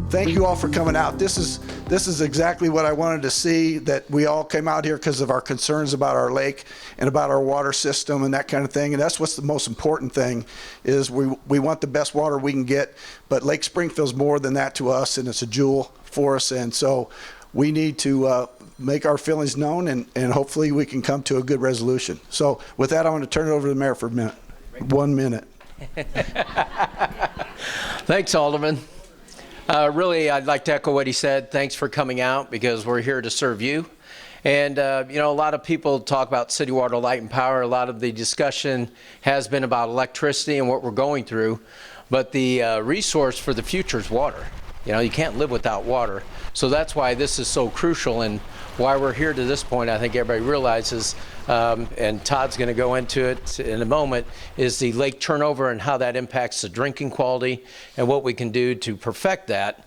thank you all for coming out. This is exactly what I wanted to see, that we all came out here because of our concerns about our lake and about our water system and that kind of thing. And that's what's the most important thing, is we want the best water we can get, but Lake Springfield's more than that to us, and it's a jewel for us. And so we need to make our feelings known, and hopefully we can come to a good resolution. So with that, I want to turn it over to the mayor for a minute. 1 minute. Thanks, Alderman. Really, I'd like to echo what he said. Thanks for coming out, because we're here to serve you. And, you know, a lot of people talk about city water, light, and power. A lot of the discussion has been about electricity and what we're going through. But the resource for the future is water. You know, you can't live without water. So that's why this is so crucial, and why we're here to this point. I think everybody realizes, and Todd's going to go into it in a moment, is the lake turnover and how that impacts the drinking quality and what we can do to perfect that.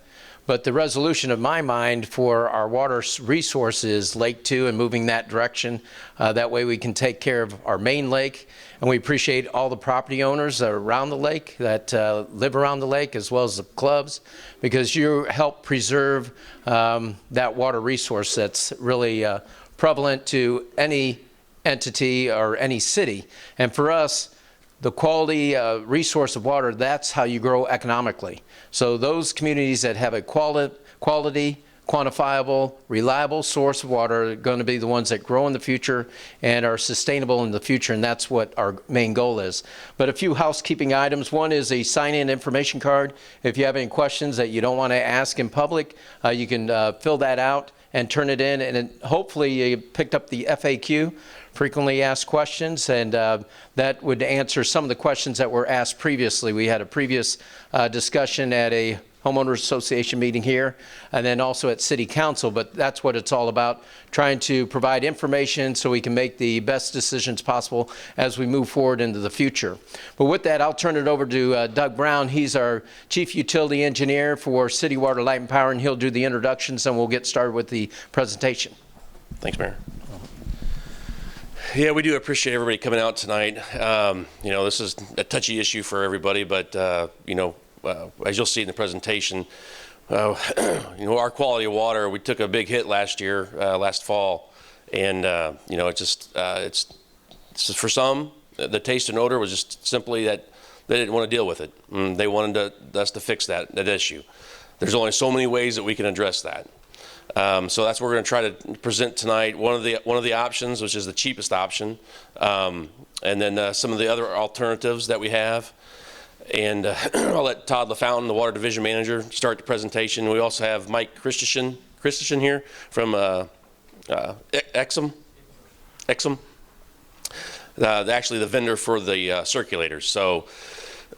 But the resolution of my mind for our water resource is Lake 2 and moving that direction. That way we can take care of our main lake. And we appreciate all the property owners around the lake that live around the lake, as well as the clubs, because you help preserve that water resource that's really prevalent to any entity or any city. And for us, the quality resource of water, that's how you grow economically. So those communities that have a quality, quantifiable, reliable source of water are going to be the ones that grow in the future and are sustainable in the future, and that's what our main goal is. But a few housekeeping items. One is a sign-in information card. If you have any questions that you don't want to ask in public, you can fill that out and turn it in, and hopefully you picked up the FAQ, frequently asked questions, and that would answer some of the questions that were asked previously. We had a previous discussion at a homeowners association meeting here, and then also at city council, but that's what it's all about, trying to provide information so we can make the best decisions possible as we move forward into the future. But with that, I'll turn it over to Doug Brown. He's our chief utility engineer for City Water, Light, and Power, and he'll do the introductions, and we'll get started with the presentation. Thanks, Mayor. Yeah, we do appreciate everybody coming out tonight. You know, this is a touchy issue for everybody, but you know, as you'll see in the presentation, you know, our quality of water, we took a big hit last year, last fall, and you know, it's just for some, the taste and odor was just simply that they didn't want to deal with it. They wanted us to fix that issue. There's only so many ways that we can address that. So that's what we're going to try to present tonight. One of the options, which is the cheapest option, and then some of the other alternatives that we have. And I'll let Todd LaFountain, the Water Division Manager, start the presentation. We also have Mike Christensen here from IXOM. Actually the vendor for the circulators. So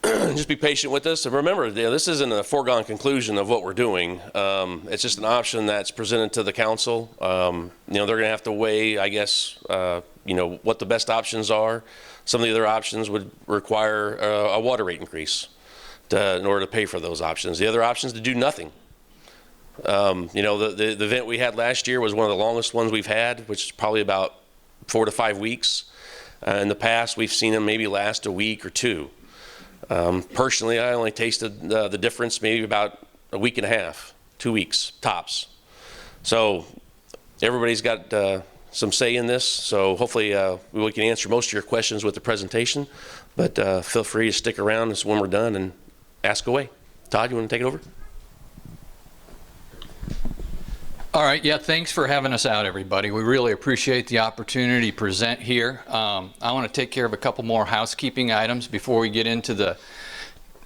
just be patient with us. And remember, you know, this isn't a foregone conclusion of what we're doing. It's just an option that's presented to the council. You know, they're going to have to weigh, I guess, you know, what the best options are. Some of the other options would require a water rate increase in order to pay for those options. The other option is to do nothing. You know, the event we had last year was one of the longest ones we've had, which is probably about 4 to 5 weeks. In the past, we've seen them maybe last a week or two. Personally, I only tasted the difference maybe about a week and a half, 2 weeks tops. So everybody's got some say in this, so hopefully we can answer most of your questions with the presentation, but feel free to stick around when we're done and ask away. Todd, you want to take it over? All right, yeah, thanks for having us out, everybody. We really appreciate the opportunity to present here. I want to take care of a couple more housekeeping items before we get into the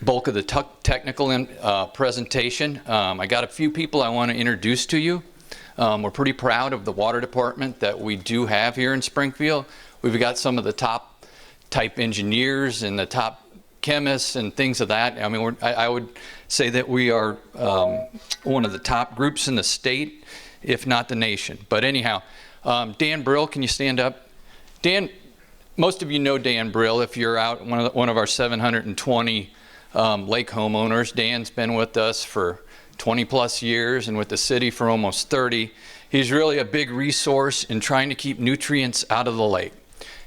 bulk of the technical presentation. I got a few people I want to introduce to you. We're pretty proud of the water department that we do have here in Springfield. We've got some of the top type engineers and the top chemists and things of that. I mean, I would say that we are one of the top groups in the state, if not the nation. But anyhow, Dan Brill, can you stand up? Dan, most of you know Dan Brill if you're out, one of our 720 lake homeowners. Dan's been with us for 20 plus years and with the city for almost 30. He's really a big resource in trying to keep nutrients out of the lake.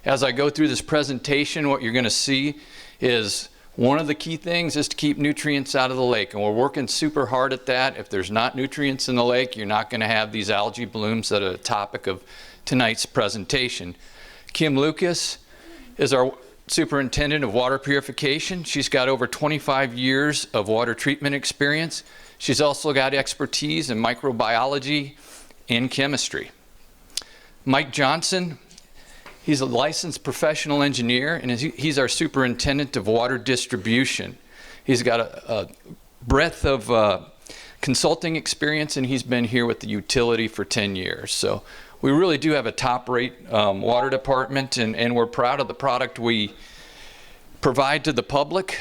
As I go through this presentation, what you're going to see is One of the key things is to keep nutrients out of the lake, and we're working super hard at that. If there's not nutrients in the lake, you're not going to have these algae blooms that are the topic of tonight's presentation. Kim Lucas is our superintendent of water purification. She's got over 25 years of water treatment experience. She's also got expertise in microbiology and chemistry. Mike Johnson, he's a licensed professional engineer, and he's our superintendent of water distribution. He's got a breadth of consulting experience, and he's been here with the utility for 10 years. So we really do have a top-rate water department, and we're proud of the product we provide to the public,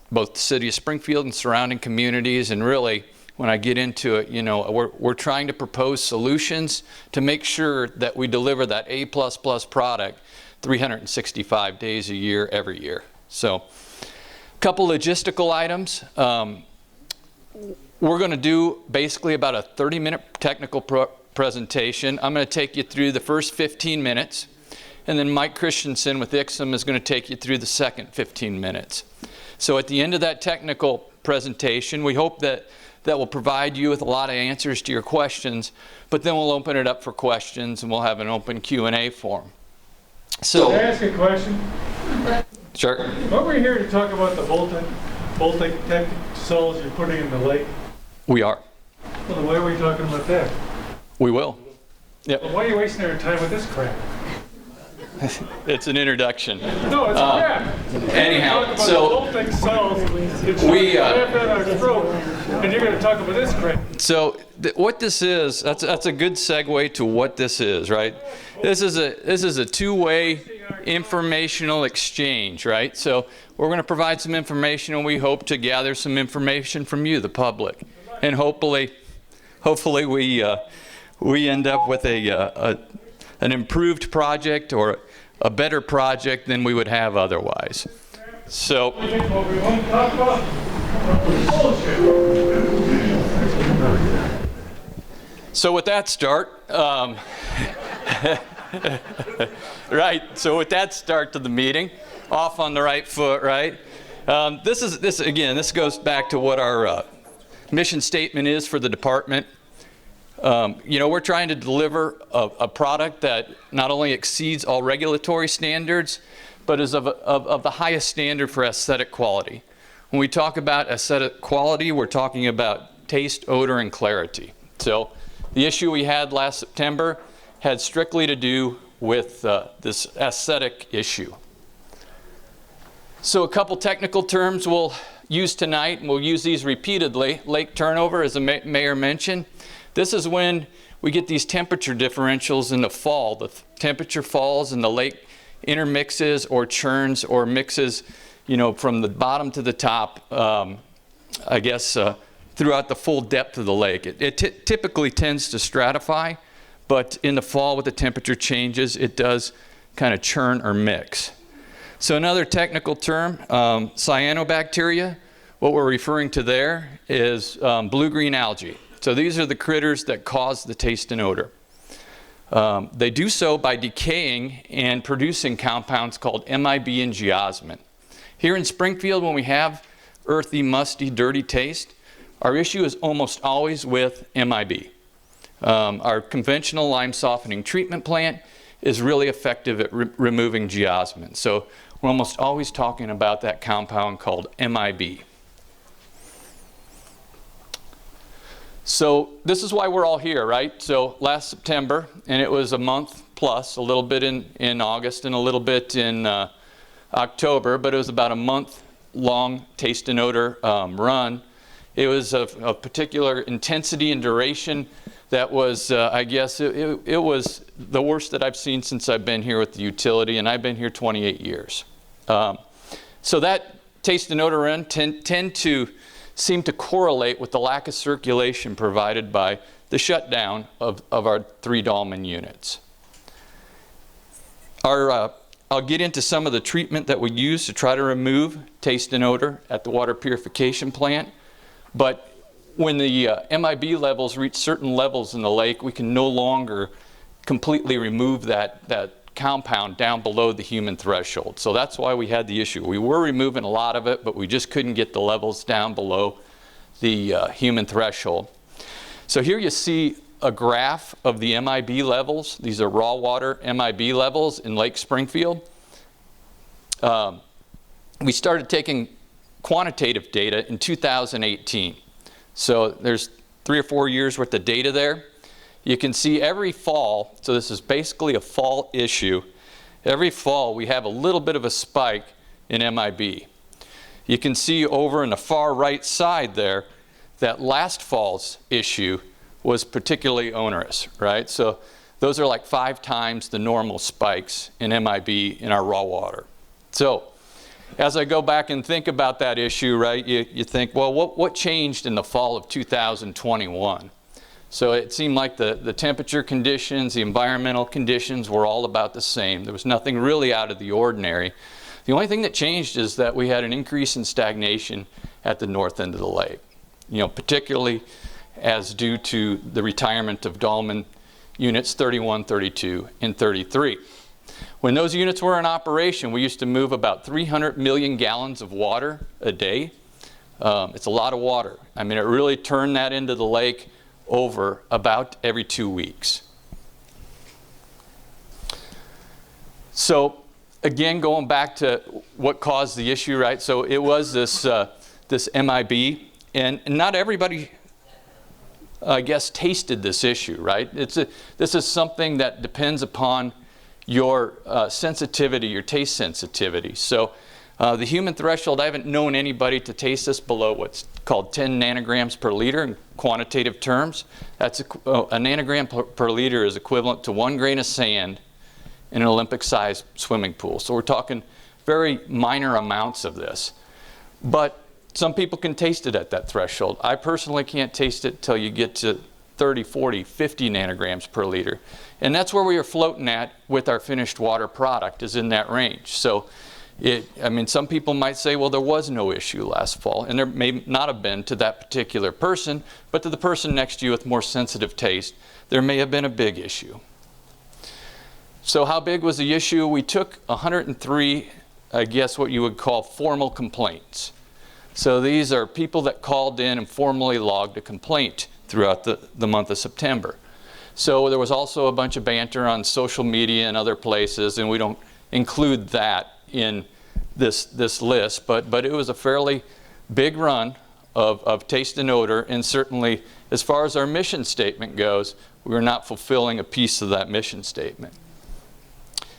both the city of Springfield and surrounding communities. And really, when I get into it, you know, we're trying to propose solutions to make sure that we deliver that A++ product 365 days a year, every year. So a couple logistical items. We're going to do basically about a 30-minute technical presentation. I'm going to take you through the first 15 minutes, and then Mike Christensen with IXOM is going to take you through the second 15 minutes. So at the end of that technical presentation, we hope that will provide you with a lot of answers to your questions, but then we'll open it up for questions, and we'll have an open Q&A forum. So, can I ask a question? Sure. What we're here to talk about the voltaic cells you're putting in the lake. We are. Well, then why are we talking about that? We will. Yep. Well, why are you wasting our time with this crap? It's an introduction. No, it's crap. Anyhow, so Voltaic cells. It's we, right down our throat, and you're going to talk about this crap. so what this is, that's a good segue to what this is, right? This is a two-way informational exchange, right? So we're going to provide some information, and we hope to gather some information from you, the public, and hopefully we end up with an improved project or a better project than we would have otherwise. So, What we want to talk about bullshit. so with that start, right, so with that start to the meeting, off on the right foot, right? This goes back to what our mission statement is for the department. You know, we're trying to deliver a product that not only exceeds all regulatory standards, but is of the highest standard for aesthetic quality. When we talk about aesthetic quality, we're talking about taste, odor, and clarity. So the issue we had last September had strictly to do with this aesthetic issue. So a couple technical terms we'll use tonight, and we'll use these repeatedly. Lake turnover, as the mayor mentioned. This is when we get these temperature differentials in the fall. The temperature falls and the lake intermixes or churns or mixes, you know, from the bottom to the top, I guess, throughout the full depth of the lake. It typically tends to stratify, but in the fall with the temperature changes, it does kind of churn or mix. So another technical term, cyanobacteria, what we're referring to there is blue-green algae. So these are the critters that cause the taste and odor. They do so by decaying and producing compounds called MIB and geosmin. Here in Springfield, when we have earthy, musty, dirty taste, our issue is almost always with MIB. Our conventional lime softening treatment plant is really effective at removing geosmin. So we're almost always talking about that compound called MIB. So this is why we're all here, right? So last September, and it was a month plus, a little bit in August and a little bit in October, but it was about a month-long taste and odor run. It was of particular intensity and duration that was, I guess, it was the worst that I've seen since I've been here with the utility, and I've been here 28 years. So that taste and odor run tend to seem to correlate with the lack of circulation provided by the shutdown of our 3 Dahlman units. I'll get into some of the treatment that we use to try to remove taste and odor at the water purification plant, but when the MIB levels reach certain levels in the lake, we can no longer completely remove that compound down below the human threshold. So that's why we had the issue. We were removing a lot of it, but we just couldn't get the levels down below the human threshold. So here you see a graph of the MIB levels. These are raw water MIB levels in Lake Springfield. We started taking quantitative data in 2018. So there's 3 or 4 years worth of data there. You can see every fall, so this is basically a fall issue, every fall we have a little bit of a spike in MIB. You can see over in the far right side there that last fall's issue was particularly onerous, right? So those are like 5 times the normal spikes in MIB in our raw water. So as I go back and think about that issue, right, you think, well, what changed in the fall of 2021? So it seemed like the temperature conditions, the environmental conditions were all about the same. There was nothing really out of the ordinary. The only thing that changed is that we had an increase in stagnation at the north end of the lake, particularly as due to the retirement of Dolman units 31, 32, and 33. When those units were in operation, we used to move about 300 million gallons of water a day. It's a lot of water. I mean, it really turned that into the lake over about every 2 weeks. So again, going back to what caused the issue, right? So it was this MIB, and not everybody, I guess, tasted this issue, right? This is something that depends upon your sensitivity, your taste sensitivity. So the human threshold, I haven't known anybody to taste this below what's called 10 nanograms per liter in quantitative terms. That's a nanogram per liter is equivalent to 1 grain of sand in an Olympic-sized swimming pool. So we're talking very minor amounts of this. But some people can taste it at that threshold. I personally can't taste it till you get to 30, 40, 50 nanograms per liter. And that's where we are floating at with our finished water product, is in that range. So some people might say, well, there was no issue last fall, and there may not have been to that particular person, but to the person next to you with more sensitive taste, there may have been a big issue. So how big was the issue? We took 103, I guess what you would call formal complaints. So these are people that called in and formally logged a complaint throughout the month of September. So there was also a bunch of banter on social media and other places, and we don't include that in this list, but it was a fairly big run of taste and odor, and certainly as far as our mission statement goes, we were not fulfilling a piece of that mission statement.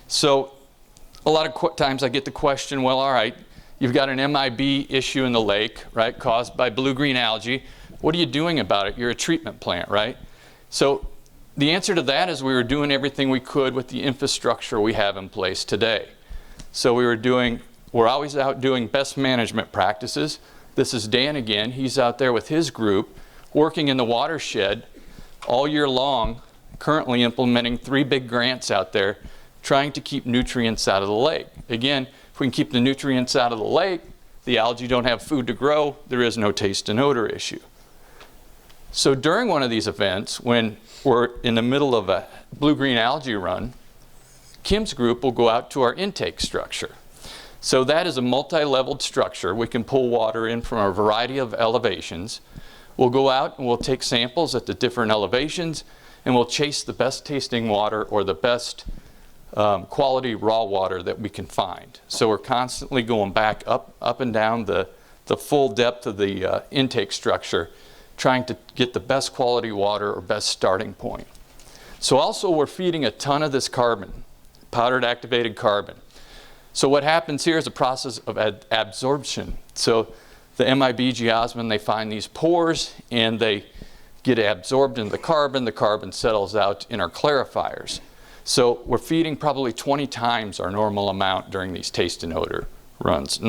So a lot of times I get the question, well, all right, you've got an MIB issue in the lake, right, caused by blue-green algae. What are you doing about it? You're a treatment plant, right? So the answer to that is we were doing everything we could with the infrastructure we have in place today. So we're always out doing best management practices. This is Dan again. He's out there with his group working in the watershed all year long, currently implementing 3 big grants out there, trying to keep nutrients out of the lake. Again, if we can keep the nutrients out of the lake, the algae don't have food to grow, there is no taste and odor issue. So during one of these events, when we're in the middle of a blue-green algae run, Kim's group will go out to our intake structure. So that is a multi-leveled structure. We can pull water in from a variety of elevations. We'll go out and we'll take samples at the different elevations, and we'll chase the best tasting water or the best quality raw water that we can find. So we're constantly going back up and down the full depth of the intake structure, trying to get the best quality water or best starting point. So also we're feeding a ton of this carbon, powdered activated carbon. So what happens here is a process of absorption. So the MIB geosmin, they find these pores and they get absorbed into the carbon settles out in our clarifiers. So we're feeding probably 20 times our normal amount during these taste and odor runs.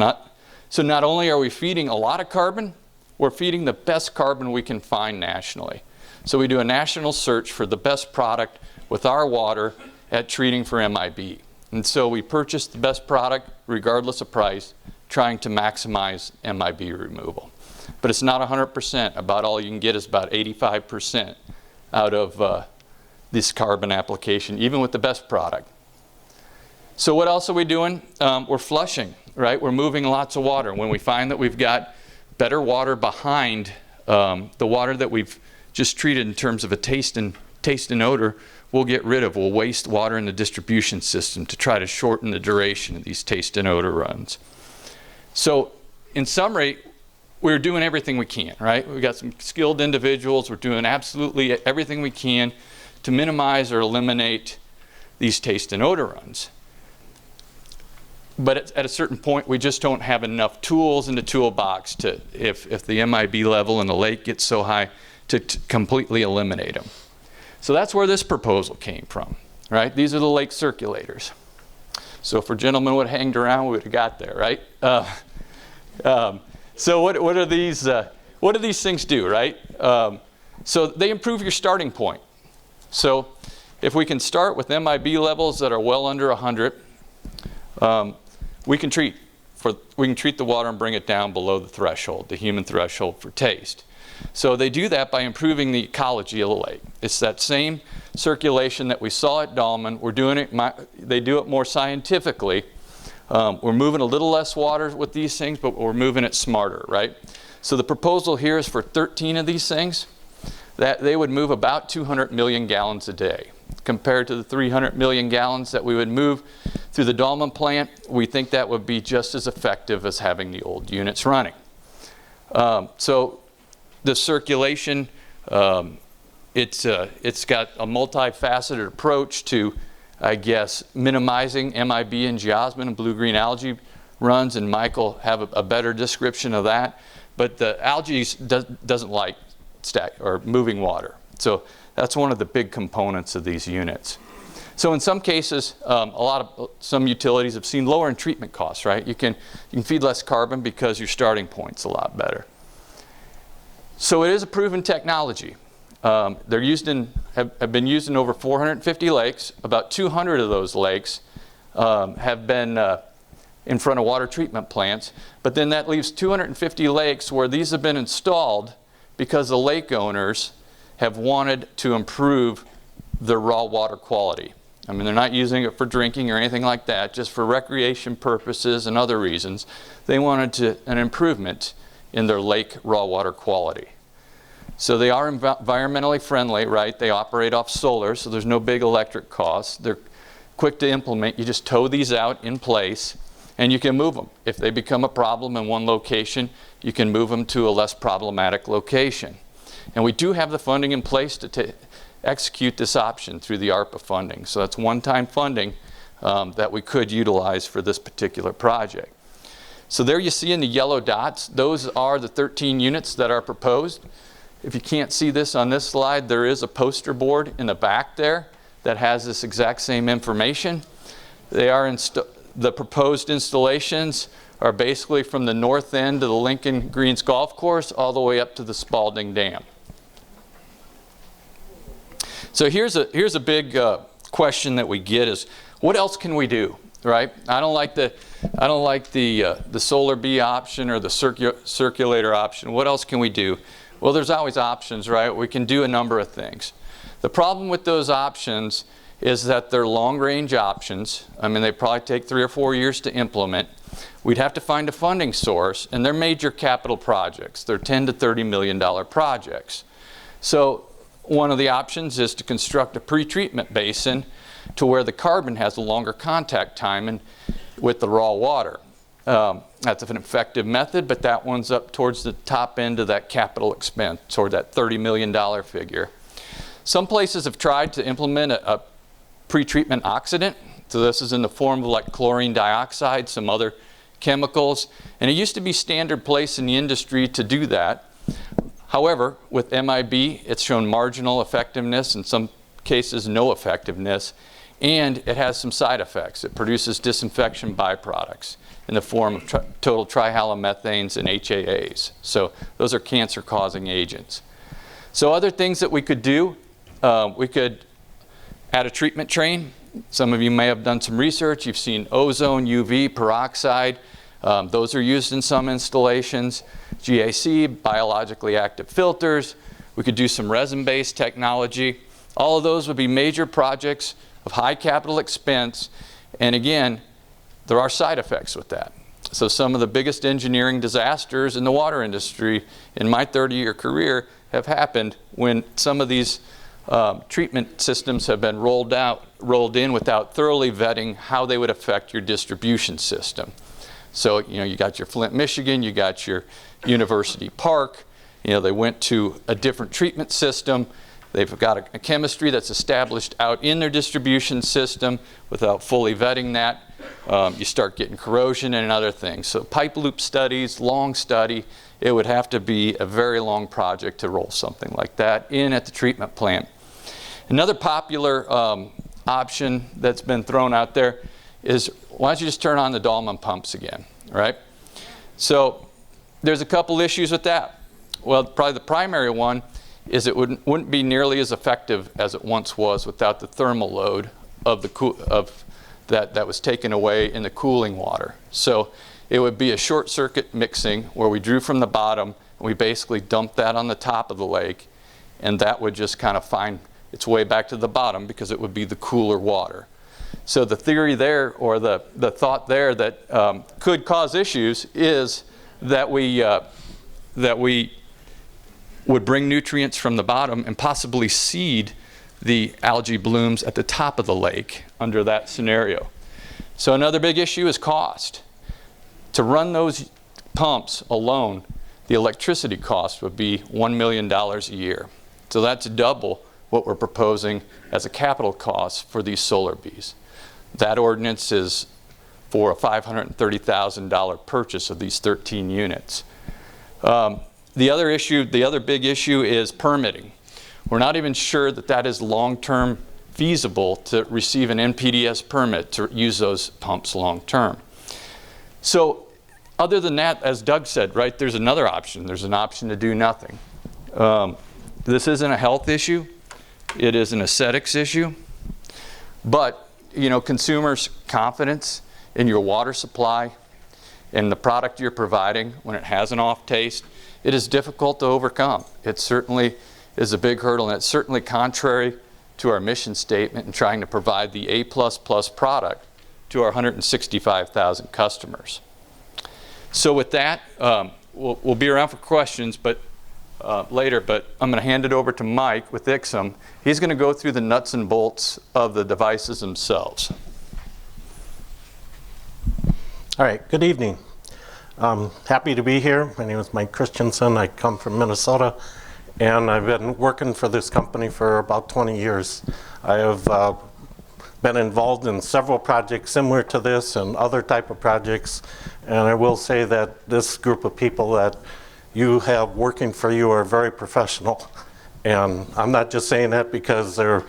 So not only are we feeding a lot of carbon, we're feeding the best carbon we can find nationally. So we do a national search for the best product with our water at treating for MIB. And so we purchase the best product regardless of price, trying to maximize MIB removal. But it's not 100%. About all you can get is about 85% out of this carbon application, even with the best product. So what else are we doing? We're flushing, right? We're moving lots of water. When we find that we've got better water behind the water that we've just treated in terms of a taste and odor, we'll get rid of. We'll waste water in the distribution system to try to shorten the duration of these taste and odor runs. So in summary, we're doing everything we can, right? We've got some skilled individuals. We're doing absolutely everything we can to minimize or eliminate these taste and odor runs. But at a certain point, we just don't have enough tools in the toolbox to, if the MIB level in the lake gets so high, to completely eliminate them. So that's where this proposal came from, right? These are the lake circulators. So if a gentleman would have hanged around, we would have got there, right? So what do these things do, right? So they improve your starting point. So if we can start with MIB levels that are well under 100, we can treat the water and bring it down below the threshold, the human threshold for taste. So they do that by improving the ecology of the lake. It's that same circulation that we saw at Alderman. We're doing it, they do it more scientifically. We're moving a little less water with these things, but we're moving it smarter, right? So the proposal here is for 13 of these things, that they would move about 200 million gallons a day. Compared to the 300 million gallons that we would move through the Alderman plant, we think that would be just as effective as having the old units running. So the circulation, it's got a multifaceted approach to, I guess, minimizing MIB and geosmin and blue-green algae runs, and Michael have a better description of that. But the algae doesn't like moving water. So that's one of the big components of these units. So in some cases, some utilities have seen lower in treatment costs, right? You can feed less carbon because your starting point's a lot better. So it is a proven technology. Have been used in over 450 lakes. About 200 of those lakes have been in front of water treatment plants. But then that leaves 250 lakes where these have been installed because the lake owners have wanted to improve their raw water quality. I mean, they're not using it for drinking or anything like that, just for recreation purposes and other reasons. They wanted an improvement in their lake raw water quality. So they are environmentally friendly, right? They operate off solar, so there's no big electric costs. They're quick to implement. You just tow these out in place, and you can move them. If they become a problem in one location, you can move them to a less problematic location. And we do have the funding in place to execute this option through the ARPA funding. So that's one-time funding that we could utilize for this particular project. So there you see in the yellow dots, those are the 13 units that are proposed. If you can't see this on this slide, there is a poster board in the back there that has this exact same information. The proposed installations are basically from the north end of the Lincoln Greens Golf Course all the way up to the Spalding Dam. So here's a big question that we get is, what else can we do, right? I don't like the Solar B option or the circulator option. What else can we do? Well, there's always options, right? We can do a number of things. The problem with those options is that they're long-range options. I mean, they probably take 3 or 4 years to implement. We'd have to find a funding source, and they're major capital projects. They're $10 to $30 million projects. So one of the options is to construct a pretreatment basin to where the carbon has a longer contact time with the raw water. That's an effective method, but that one's up towards the top end of that capital expense, toward that $30 million figure. Some places have tried to implement a pretreatment oxidant. So this is in the form of like chlorine dioxide, some other chemicals. And it used to be standard place in the industry to do that. However, with MIB, it's shown marginal effectiveness, in some cases no effectiveness, and it has some side effects. It produces disinfection byproducts in the form of total trihalomethanes and HAAs. So those are cancer-causing agents. So other things that we could do, we could add a treatment train. Some of you may have done some research. You've seen ozone, UV, peroxide. Those are used in some installations. GAC, biologically active filters. We could do some resin-based technology. All of those would be major projects of high capital expense, And again, there are side effects with that. So some of the biggest engineering disasters in the water industry in my 30-year career have happened when some of these treatment systems have been rolled in without thoroughly vetting how they would affect your distribution system. So, you got your Flint, Michigan, you got your University Park, they went to a different treatment system. They've got a chemistry that's established out in their distribution system without fully vetting that. You start getting corrosion and other things. So pipe loop studies, long study, it would have to be a very long project to roll something like that in at the treatment plant. Another popular option that's been thrown out there is, why don't you just turn on the Dahlman pumps again, right? So there's a couple issues with that. Well, probably the primary one is it wouldn't be nearly as effective as it once was without the thermal load of that was taken away in the cooling water. So it would be a short circuit mixing where we drew from the bottom and we basically dumped that on the top of the lake, and that would just kind of find its way back to the bottom because it would be the cooler water. So the theory there, or the thought there that could cause issues, is that we would bring nutrients from the bottom and possibly seed the algae blooms at the top of the lake under that scenario. So another big issue is cost. To run those pumps alone, the electricity cost would be $1 million a year. So that's double what we're proposing as a capital cost for these solar bees. That ordinance is for a $530,000 purchase of these 13 units. The other big issue is permitting. We're not even sure that that is long-term feasible to receive an NPDES permit to use those pumps long-term. So other than that, as Doug said, right, there's another option. There's an option to do nothing. This isn't a health issue. It is an aesthetics issue. But, consumers' confidence in your water supply and the product you're providing when it has an off taste, it is difficult to overcome. It certainly is a big hurdle, and it's certainly contrary to our mission statement in trying to provide the A++ product to our 165,000 customers. So with that, we'll be around for questions later, but I'm going to hand it over to Mike with IXOM. He's going to go through the nuts and bolts of the devices themselves. All right, good evening. Happy to be here. My name is Mike Christensen. I come from Minnesota, and I've been working for this company for about 20 years. I have been involved in several projects similar to this and other type of projects, and I will say that this group of people that you have working for you are very professional. And I'm not just saying that because they're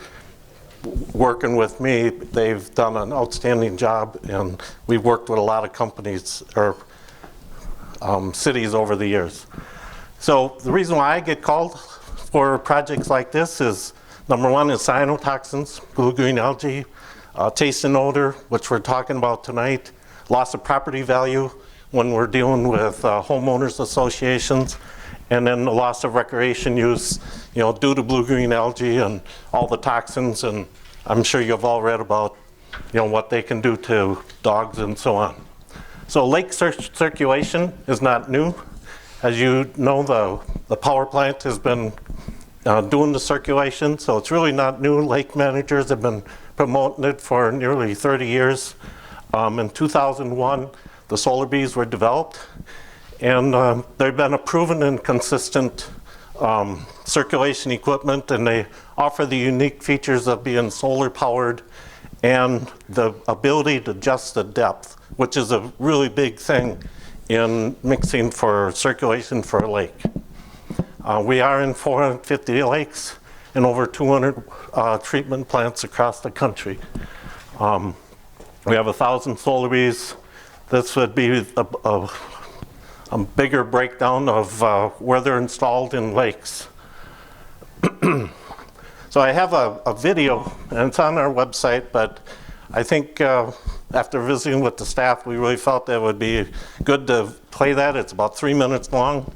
working with me. They've done an outstanding job, and we've worked with a lot of companies or cities over the years. So the reason why I get called for projects like this is, number one is cyanotoxins, blue-green algae, taste and odor, which we're talking about tonight, loss of property value when we're dealing with homeowners associations, and then the loss of recreation use, due to blue-green algae and all the toxins, and I'm sure you've all read about, what they can do to dogs and so on. So lake circulation is not new. As you know, the power plant has been doing the circulation, so it's really not new. Lake managers have been promoting it for nearly 30 years. In 2001, the solar bees were developed, and they've been a proven and consistent circulation equipment, and they offer the unique features of being solar powered and the ability to adjust the depth, which is a really big thing in mixing for circulation for a lake. We are in 450 lakes and over 200 treatment plants across the country. We have 1,000 solar bees. This would be a bigger breakdown of where they're installed in lakes. So I have a video, and it's on our website, but I think after visiting with the staff, we really felt that it would be good to play that. It's about 3 minutes long.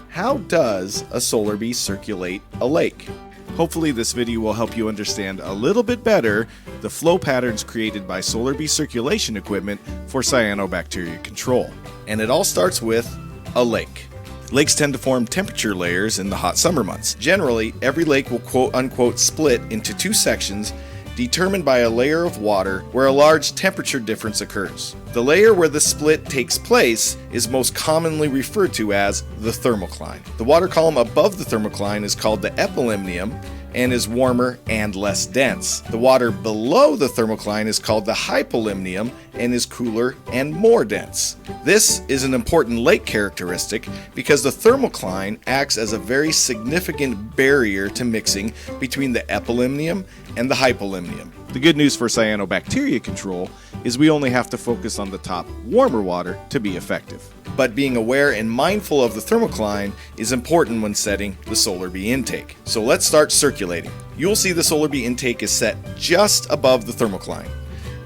How does a solar bee circulate a lake? Hopefully this video will help you understand a little bit better the flow patterns created by Solar Bee circulation equipment for cyanobacteria control. And it all starts with a lake. Lakes tend to form temperature layers in the hot summer months. Generally, every lake will quote-unquote split into two sections determined by a layer of water where a large temperature difference occurs. The layer where the split takes place is most commonly referred to as the thermocline. The water column above the thermocline is called the epilimnium and is warmer and less dense. The water below the thermocline is called the hypolimnium and is cooler and more dense. This is an important lake characteristic because the thermocline acts as a very significant barrier to mixing between the epilimnium and the hypolimnium. The good news for cyanobacteria control is we only have to focus on the top warmer water to be effective. But being aware and mindful of the thermocline is important when setting the Solar Bee intake. So let's start circulating. You'll see the Solar Bee intake is set just above the thermocline.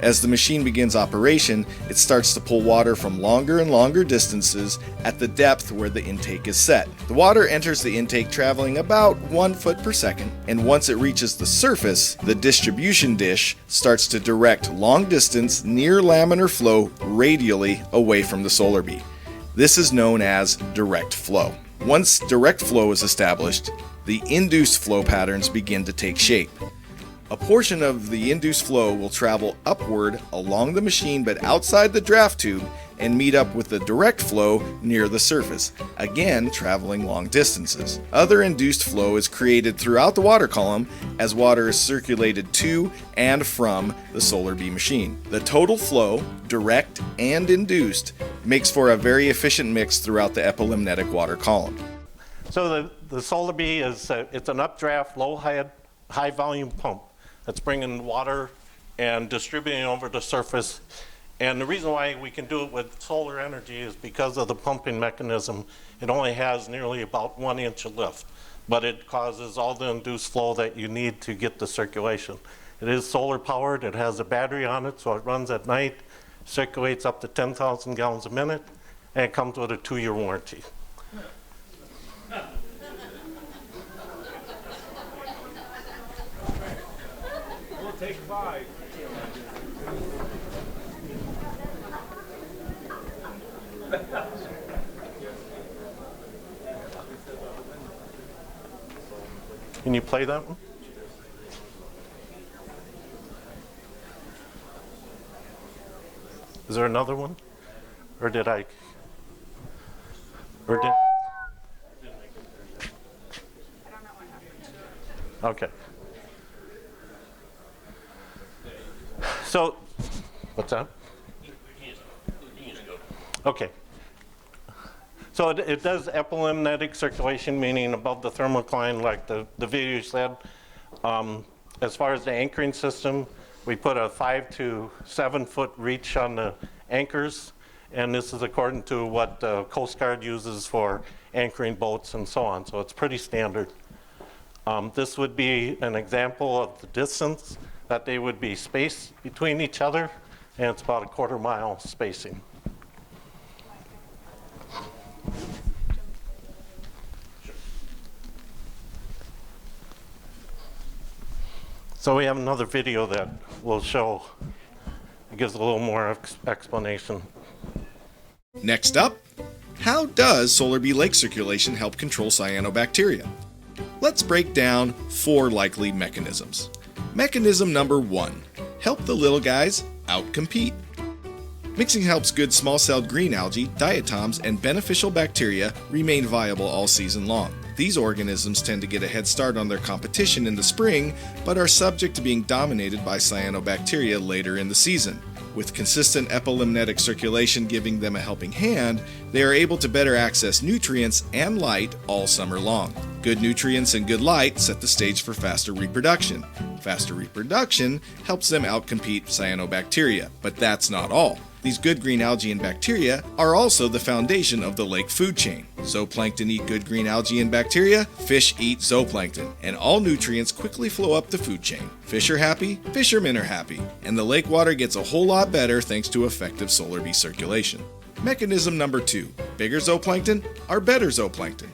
As the machine begins operation, it starts to pull water from longer and longer distances at the depth where the intake is set. The water enters the intake traveling about 1 foot per second, and once it reaches the surface, the distribution dish starts to direct long distance near laminar flow radially away from the Solar Bee. This is known as direct flow. Once direct flow is established, the induced flow patterns begin to take shape. A portion of the induced flow will travel upward along the machine but outside the draft tube and meet up with the direct flow near the surface, again traveling long distances. Other induced flow is created throughout the water column as water is circulated to and from the Solar Bee machine. The total flow, direct and induced, makes for a very efficient mix throughout the epilimnetic water column. So the Solar Bee is it's an updraft, high volume pump that's bringing water and distributing over the surface. And the reason why we can do it with solar energy is because of the pumping mechanism. It only has nearly about 1 inch of lift, but it causes all the induced flow that you need to get the circulation. It is solar powered, it has a battery on it, so it runs at night, circulates up to 10,000 gallons a minute, and it comes with a 2-year warranty. We'll take 5. Can you play that one? Is there another one? Or did I? Or did? Okay. So, what's that? Okay. So it does epilimnetic circulation, meaning above the thermocline, like the video said. As far as the anchoring system, we put a 5 to 7 foot reach on the anchors, and this is according to what the Coast Guard uses for anchoring boats and so on. So it's pretty standard. This would be an example of the distance that they would be spaced between each other, and it's about a 1/4 mile spacing. So we have another video that will show, it gives a little more explanation. Next up, how does Solar Bee lake circulation help control cyanobacteria? Let's break down 4 likely mechanisms. Mechanism number 1, help the little guys outcompete. Mixing helps good small-celled green algae, diatoms, and beneficial bacteria remain viable all season long. These organisms tend to get a head start on their competition in the spring, but are subject to being dominated by cyanobacteria later in the season. With consistent epilimnetic circulation giving them a helping hand, they are able to better access nutrients and light all summer long. Good nutrients and good light set the stage for faster reproduction. Faster reproduction helps them outcompete cyanobacteria, but that's not all. These good green algae and bacteria are also the foundation of the lake food chain. Zooplankton eat good green algae and bacteria, fish eat zooplankton, and all nutrients quickly flow up the food chain. Fish are happy, fishermen are happy, and the lake water gets a whole lot better thanks to effective Solar Bee circulation. Mechanism number 2, bigger zooplankton are better zooplankton.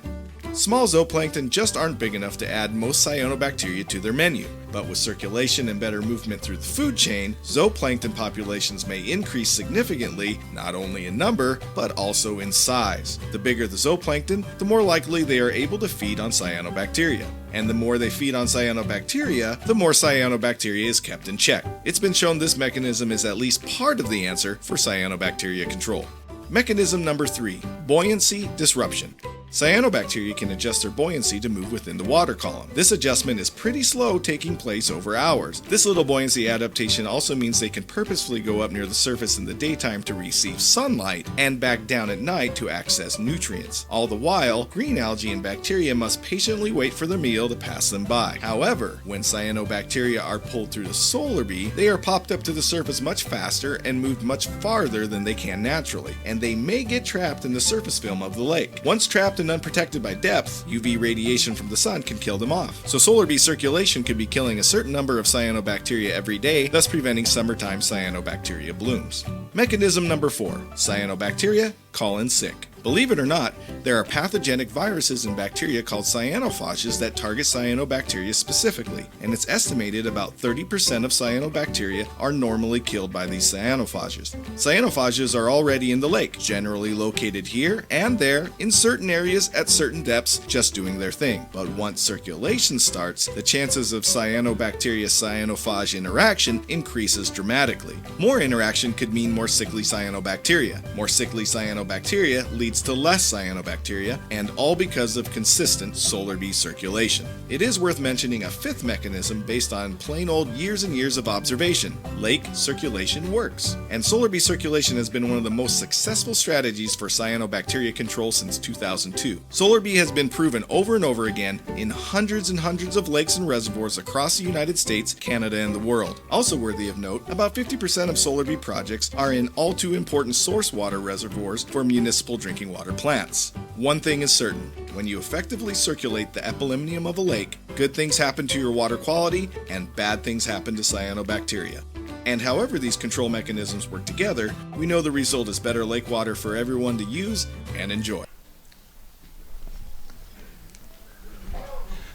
Small zooplankton just aren't big enough to add most cyanobacteria to their menu. But with circulation and better movement through the food chain, zooplankton populations may increase significantly, not only in number, but also in size. The bigger the zooplankton, the more likely they are able to feed on cyanobacteria. And the more they feed on cyanobacteria, the more cyanobacteria is kept in check. It's been shown this mechanism is at least part of the answer for cyanobacteria control. Mechanism number 3, buoyancy disruption. Cyanobacteria can adjust their buoyancy to move within the water column. This adjustment is pretty slow, taking place over hours. This little buoyancy adaptation also means they can purposefully go up near the surface in the daytime to receive sunlight and back down at night to access nutrients. All the while, green algae and bacteria must patiently wait for their meal to pass them by. However, when cyanobacteria are pulled through the solar bee, they are popped up to the surface much faster and moved much farther than they can naturally, and they may get trapped in the surface film of the lake. Once trapped and unprotected by depth, UV radiation from the sun can kill them off. So solar bee circulation could be killing a certain number of cyanobacteria every day, thus preventing summertime cyanobacteria blooms. Mechanism number 4, cyanobacteria call in sick. Believe it or not, there are pathogenic viruses and bacteria called cyanophages that target cyanobacteria specifically, and it's estimated about 30% of cyanobacteria are normally killed by these cyanophages. Cyanophages are already in the lake, generally located here and there in certain areas at certain depths, just doing their thing. But once circulation starts, the chances of cyanobacteria-cyanophage interaction increases dramatically. More interaction could mean more sickly cyanobacteria. More sickly cyanobacteria leads to less cyanobacteria, and all because of consistent solar bee circulation. It is worth mentioning a 5th mechanism based on plain old years and years of observation. Lake circulation works, and solar bee circulation has been one of the most successful strategies for cyanobacteria control since 2002. Solar bee has been proven over and over again in hundreds and hundreds of lakes and reservoirs across the United States, Canada, and the world. Also worthy of note, about 50% of solar bee projects are in all too important source water reservoirs for municipal drinking water plants. One thing is certain, when you effectively circulate the epilimnium of a lake, good things happen to your water quality and bad things happen to cyanobacteria. And however these control mechanisms work together, we know the result is better lake water for everyone to use and enjoy.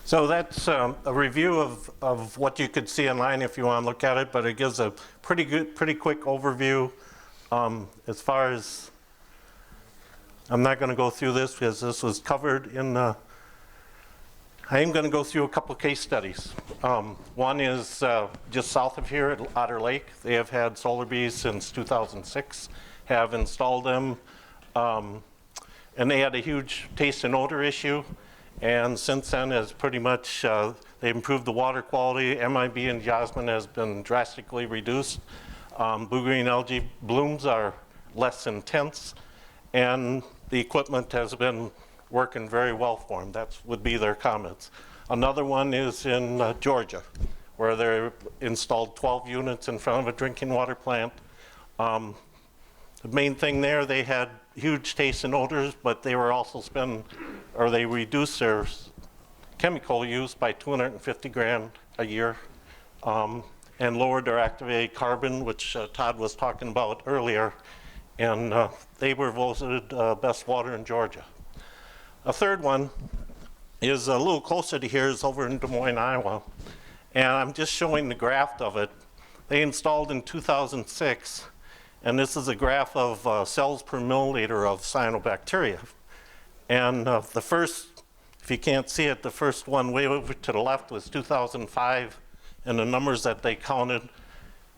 So that's a review of what you could see online if you want to look at it, but it gives a pretty quick overview as far as. I'm not going to go through this because this was covered in I am going to go through a couple of case studies. One is just south of here at Otter Lake. They have had solar bees since 2006, have installed them, and they had a huge taste and odor issue. And since then, has pretty much, they improved the water quality. MIB and jasmine has been drastically reduced. Blue-green algae blooms are less intense, and the equipment has been working very well for them. That would be their comments. Another one is in Georgia, where they installed 12 units in front of a drinking water plant. The main thing there, they had huge taste and odors, but they were also they reduced their chemical use by 250 grand a year, and lowered their activated carbon, which Todd was talking about earlier, and they were voted best water in Georgia. A third one is a little closer to here, is over in Des Moines, Iowa, and I'm just showing the graph of it. They installed in 2006, and this is a graph of cells per milliliter of cyanobacteria. And the first, if you can't see it, the first one way over to the left was 2005, and the numbers that they counted.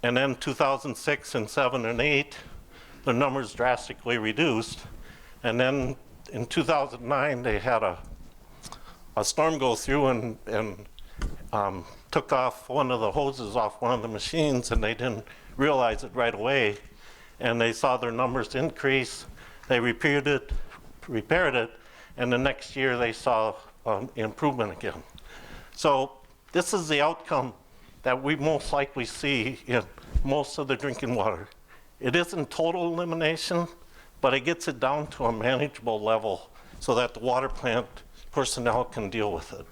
And then 2006 and 7 and 8, the numbers drastically reduced. And then in 2009, they had a storm go through and took off one of the hoses off one of the machines, and they didn't realize it right away. And they saw their numbers increase. They repaired it, and the next year they saw improvement again. So this is the outcome that we most likely see in most of the drinking water. It isn't total elimination, but it gets it down to a manageable level so that the water plant personnel can deal with it.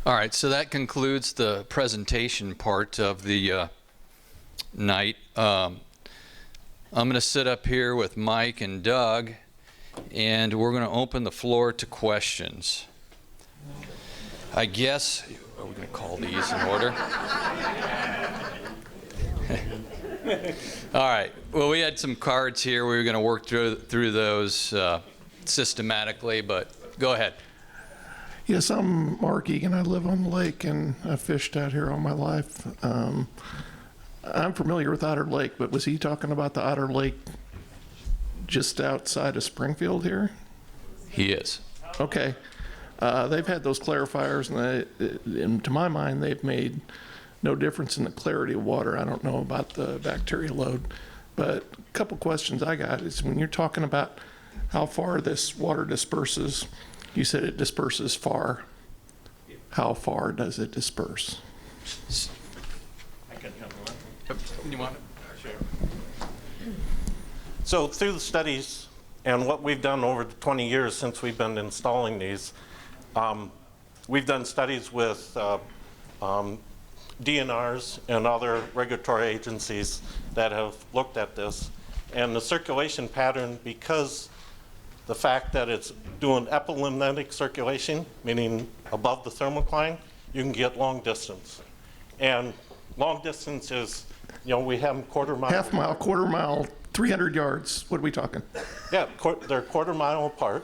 All right, so that concludes the presentation part of the night. I'm going to sit up here with Mike and Doug, and we're going to open the floor to questions. I guess, are we going to call these in order? All right. Well, we had some cards here. We were going to work through those systematically, but go ahead. Yes, I'm Mark Egan. I live on the lake, and I've fished out here all my life. I'm familiar with Otter Lake, but was he talking about the Otter Lake just outside of Springfield here? He is. Okay. They've had those clarifiers, and to my mind, they've made no difference in the clarity of water. I don't know about the bacteria load, but a couple questions I got is when you're talking about how far this water disperses, you said it disperses far. How far does it disperse? You want it? So through the studies and what we've done over the 20 years since we've been installing these, we've done studies with DNRs and other regulatory agencies that have looked at this. And the circulation pattern, because the fact that it's doing epilimnitic circulation, meaning above the thermocline, you can get long distance. And long distance is, you know, we have them quarter mile. Half mile, quarter mile, 300 yards. What are we talking? Yeah, they're quarter mile apart.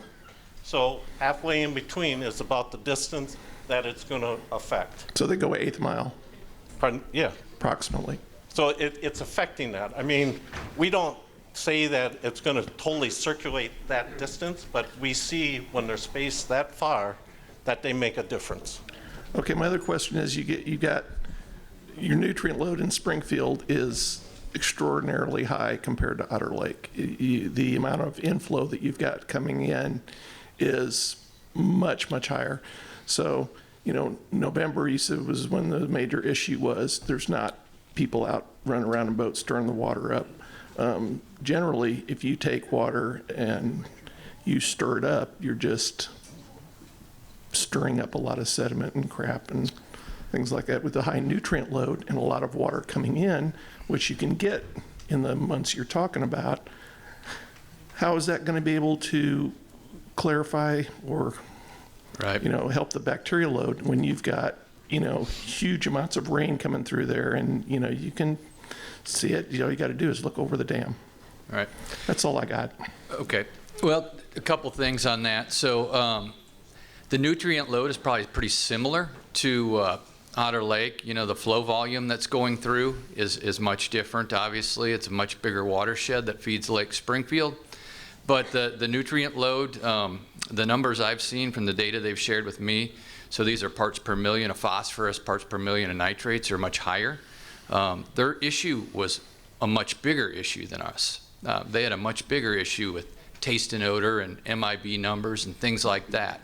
So halfway in between is about the distance that it's going to affect. So they go 1/8 mile, Pardon? Yeah. approximately. So it's affecting that. I mean, we don't say that it's going to totally circulate that distance, but we see when they're spaced that far that they make a difference. Okay, my other question is you got your nutrient load in Springfield is extraordinarily high compared to Otter Lake. The amount of inflow that you've got coming in is much, much higher. So, you know, November, you said, was when the major issue was. There's not people out running around in boats stirring the water up. Generally, if you take water and you stir it up, you're just stirring up a lot of sediment and crap and things like that. With the high nutrient load and a lot of water coming in, which you can get in the months you're talking about, how is that going to be able to clarify or, Right. you know, help the bacteria load when you've got, you know, huge amounts of rain coming through there and, you know, you can see it. You know, all you got to do is look over the dam. All right. That's all I got. Okay. Well, a couple things on that. So the nutrient load is probably pretty similar to Otter Lake. You know, the flow volume that's going through is much different, obviously. It's a much bigger watershed that feeds Lake Springfield. But the nutrient load, the numbers I've seen from the data they've shared with me, so these are parts per million of phosphorus, parts per million of nitrates, are much higher. Their issue was a much bigger issue than us. They had a much bigger issue with taste and odor and MIB numbers and things like that.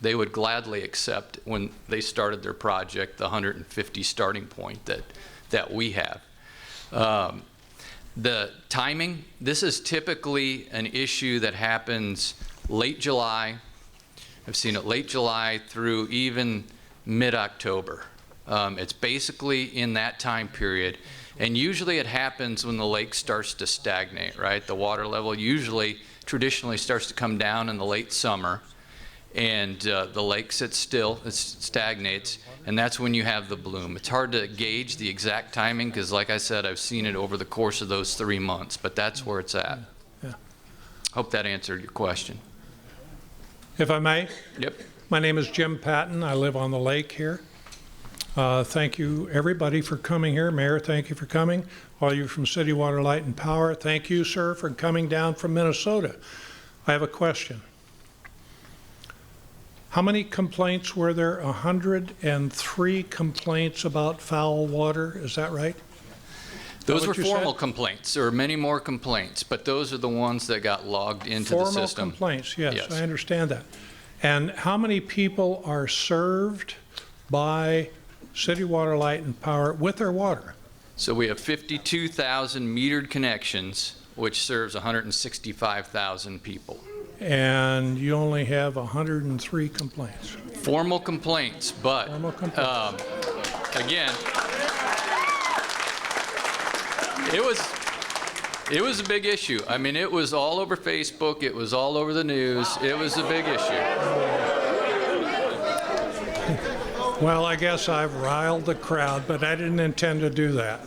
They would gladly accept, when they started their project, the 150 starting point that we have. The timing, this is typically an issue that happens late July. I've seen it late July through even mid-October. It's basically in that time period. And usually it happens when the lake starts to stagnate, right? The water level usually traditionally starts to come down in the late summer, and the lake sits still, it stagnates, and that's when you have the bloom. It's hard to gauge the exact timing because, like I said, I've seen it over the course of those 3 months, but that's where it's at. Yeah. Hope that answered your question. If I may, Yep. my name is Jim Patton. I live on the lake here. Thank you, everybody, for coming here. Mayor, thank you for coming. All you from City Water, Light, and Power, thank you, sir, for coming down from Minnesota. I have a question. How many complaints were there? 103 complaints about foul water, is that right? Those were what you formal said? complaints. There were many more complaints, but those are the ones that got logged into the system. Formal complaints, yes, Yes. I understand that. And how many people are served by City Water, Light, and Power with their water? So we have 52,000 metered connections, which serves 165,000 people. And you only have 103 complaints. Formal complaints, but Formal complaints. again, It was a big issue. I mean, it was all over Facebook. It was all over the news. It was a big issue. Well, I guess I've riled the crowd, but I didn't intend to do that.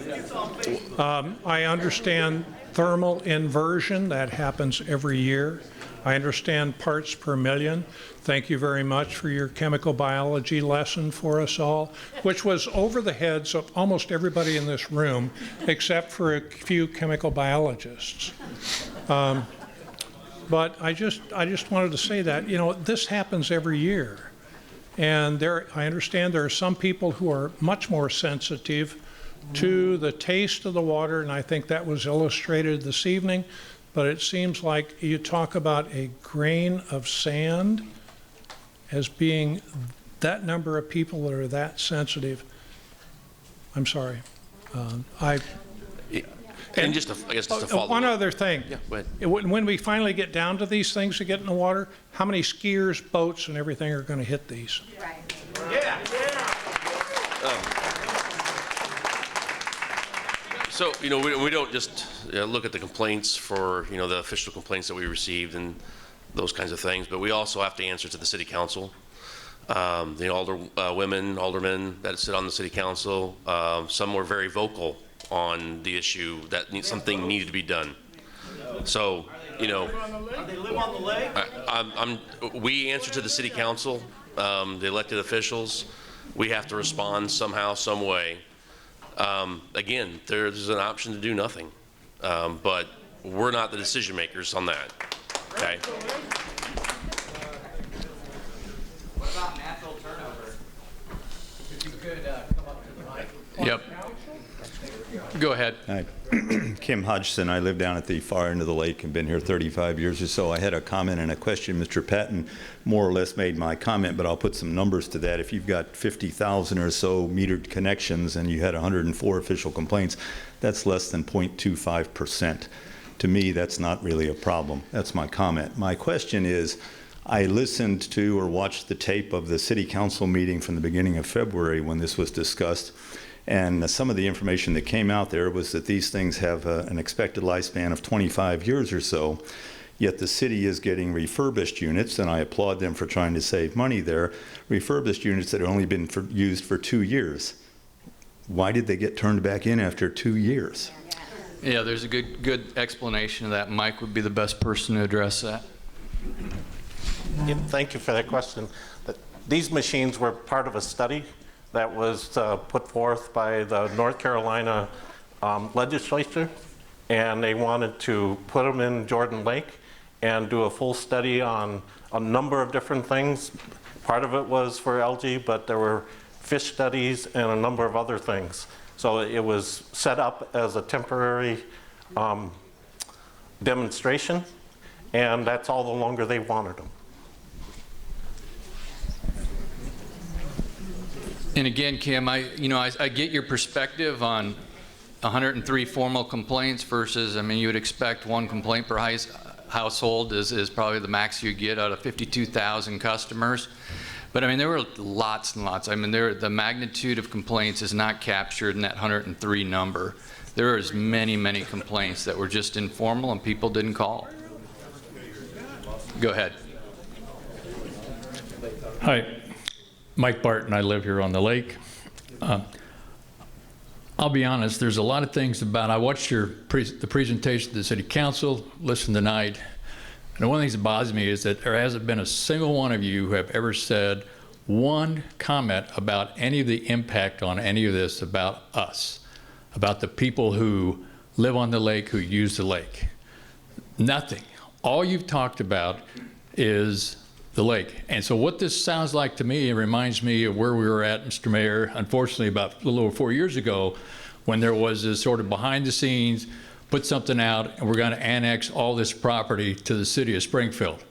I understand thermal inversion. That happens every year. I understand parts per million. Thank you very much for your chemical biology lesson for us all, which was over the heads of almost everybody in this room, except for a few chemical biologists. But I just wanted to say that, you know, this happens every year. And I understand there are some people who are much more sensitive to the taste of the water, and I think that was illustrated this evening. But it seems like you talk about a grain of sand as being that number of people that are that sensitive. I'm sorry. And just, I guess, just to follow one up. other thing. Yeah, go ahead. When we finally get down to these things that get in the water, how many skiers, boats, and everything are going to hit these? Right. So, you know, we don't just look at the complaints for, you know, the official complaints that we received and those kinds of things, but we also have to answer to the city council. The aldermen that sit on the city council, some were very vocal on the issue that something needed to be done. So, you know, They live on the lake? we answer to the city council, the elected officials. We have to respond somehow, some way. Again, there's an option to do nothing, but we're not the decision makers on that. Okay. What about natural turnover? If you could come up to the mic. Yep. Go ahead. Hi. Kim Hodgson. I live down at the far end of the lake and been here 35 years or so. I had a comment and a question. Mr. Patton more or less made my comment, but I'll put some numbers to that. If you've got 50,000 or so metered connections and you had 104 official complaints, that's less than 0.25%. To me, that's not really a problem. That's my comment. My question is, I listened to or watched the tape of the city council meeting from the beginning of February when this was discussed. And some of the information that came out there was that these things have an expected lifespan of 25 years or so, yet the city is getting refurbished units, and I applaud them for trying to save money there, refurbished units that have only been used for 2 years. Why did they get turned back in after 2 years? Yeah, there's a good explanation of that. Mike would be the best person to address that. Yeah, thank you for that question. These machines were part of a study that was put forth by the North Carolina legislature, and they wanted to put them in Jordan Lake and do a full study on a number of different things. Part of it was for algae, but there were fish studies and a number of other things. So it was set up as a temporary demonstration, and that's all the longer they wanted them. And again, Kim, I get your perspective on 103 formal complaints versus, I mean, you would expect one complaint per household is probably the max you get out of 52,000 customers. But I mean, there were lots and lots. I mean, the magnitude of complaints is not captured in that 103 number. There is many, many complaints that were just informal and people didn't call. Go ahead. Hi, Mike Barton. I live here on the lake. I'll be honest, there's a lot of things about, I watched the presentation to the city council, listened tonight, and one of the things that bothers me is that there hasn't been a single one of you who have ever said one comment about any of the impact on any of this about us, about the people who live on the lake, who use the lake. Nothing. All you've talked about is the lake. And so what this sounds like to me, it reminds me of where we were at, Mr. Mayor, unfortunately about a little over 4 years ago, when there was this sort of behind the scenes, put something out, and we're going to annex all this property to the city of Springfield.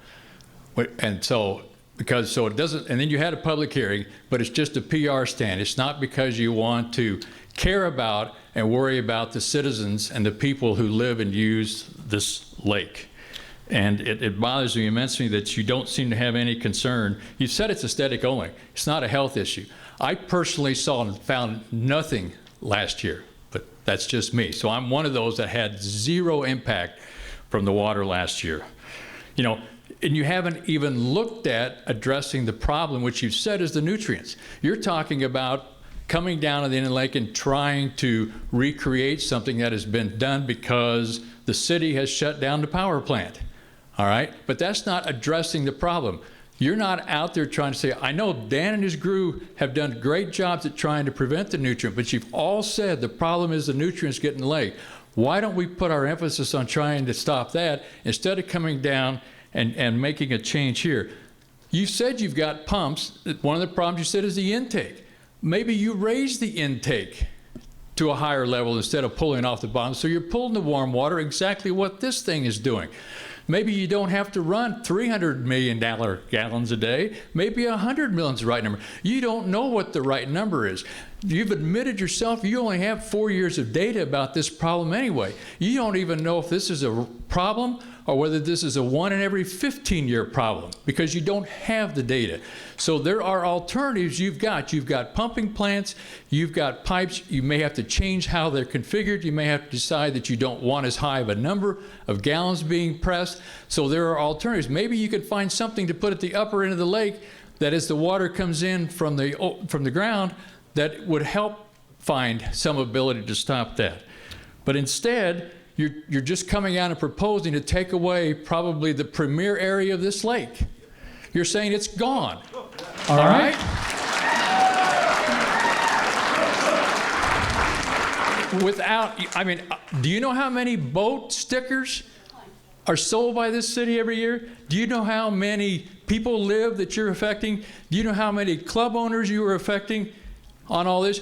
And so, it doesn't, and then you had a public hearing, but it's just a PR stand. It's not because you want to care about and worry about the citizens and the people who live and use this lake. And it bothers me immensely that you don't seem to have any concern. You said it's aesthetic only. It's not a health issue. I personally saw and found nothing last year, but That's just me. So I'm one of those that had zero impact from the water last year. You know, and you haven't even looked at addressing the problem, which you've said is the nutrients. You're talking about coming down to the inland lake and trying to recreate something that has been done because the city has shut down the power plant. All right? But that's not addressing the problem. You're not out there trying to say, I know Dan and his crew have done great jobs at trying to prevent the nutrient, but you've all said the problem is the nutrients get in the lake. Why don't we put our emphasis on trying to stop that instead of coming down and making a change here? You said you've got pumps. One of the problems you said is the intake. Maybe you raise the intake to a higher level instead of pulling off the bottom. So you're pulling the warm water, exactly what this thing is doing. Maybe you don't have to run $300 million gallons a day. Maybe 100 million is the right number. You don't know what the right number is. You've admitted yourself you only have 4 years of data about this problem anyway. You don't even know if this is a problem or whether this is a 1 in every 15-year problem because you don't have the data. So there are alternatives you've got. You've got pumping plants, you've got pipes. You may have to change how they're configured. You may have to decide that you don't want as high of a number of gallons being pressed. So there are alternatives. Maybe you could find something to put at the upper end of the lake that as the water comes in from the ground, that would help find some ability to stop that. But instead, you're just coming out and proposing to take away probably the premier area of this lake. You're saying it's gone. All right? Do you know how many boat stickers are sold by this city every year? Do you know how many people live that you're affecting? Do you know how many club owners you are affecting on all this?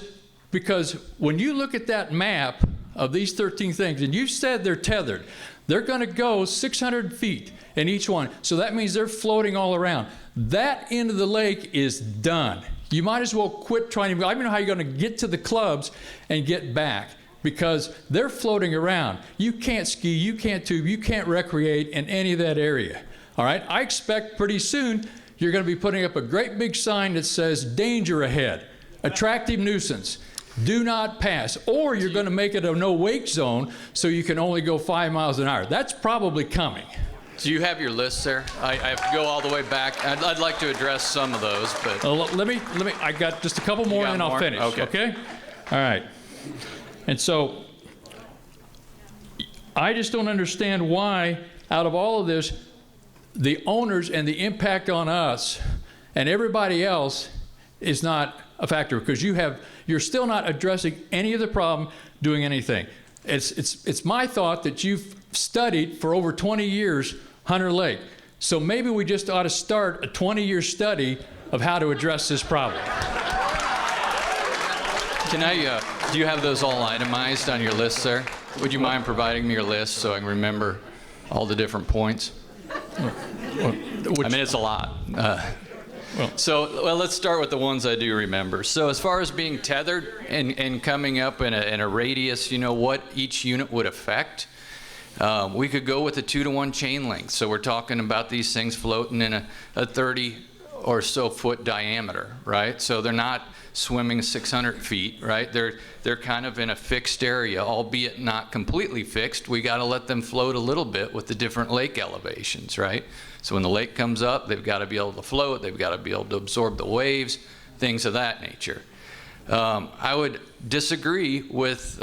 Because when you look at that map of these 13 things, and you said they're tethered, they're going to go 600 feet in each one. So that means they're floating all around. That end of the lake is done. You might as well quit trying to, I don't know how you're going to get to the clubs and get back because they're floating around. You can't ski, you can't tube, you can't recreate in any of that area. All right? I expect pretty soon you're going to be putting up a great big sign that says danger ahead, attractive nuisance, do not pass, or you're going to make it a no-wake zone so you can only go 5 miles an hour. That's probably coming. Do you have your list there? I have to go all the way back. I'd like to address some of those, but let me. I got just a couple more, and then I'll finish. Okay. All right. And so I just don't understand why, out of all of this, the owners and the impact on us and everybody else is not a factor, because you're still not addressing any of the problem, doing anything. It's my thought that you've studied for over 20 years Hunter Lake. So maybe we just ought to start a 20-year study of how to address this problem. Can I, do you have those all itemized on your list, sir? Would you mind providing me your list so I can remember all the different points? I mean, it's a lot. Well, let's start with the ones I do remember. So as far as being tethered and coming up in a radius, you know, what each unit would affect, we could go with a 2-to-1 chain length. So we're talking about these things floating in a 30 or so foot diameter, right? So they're not swimming 600 feet, right? They're kind of in a fixed area, albeit not completely fixed. We got to let them float a little bit with the different lake elevations, right? So when the lake comes up, they've got to be able to float, they've got to be able to absorb the waves, things of that nature. I would disagree with,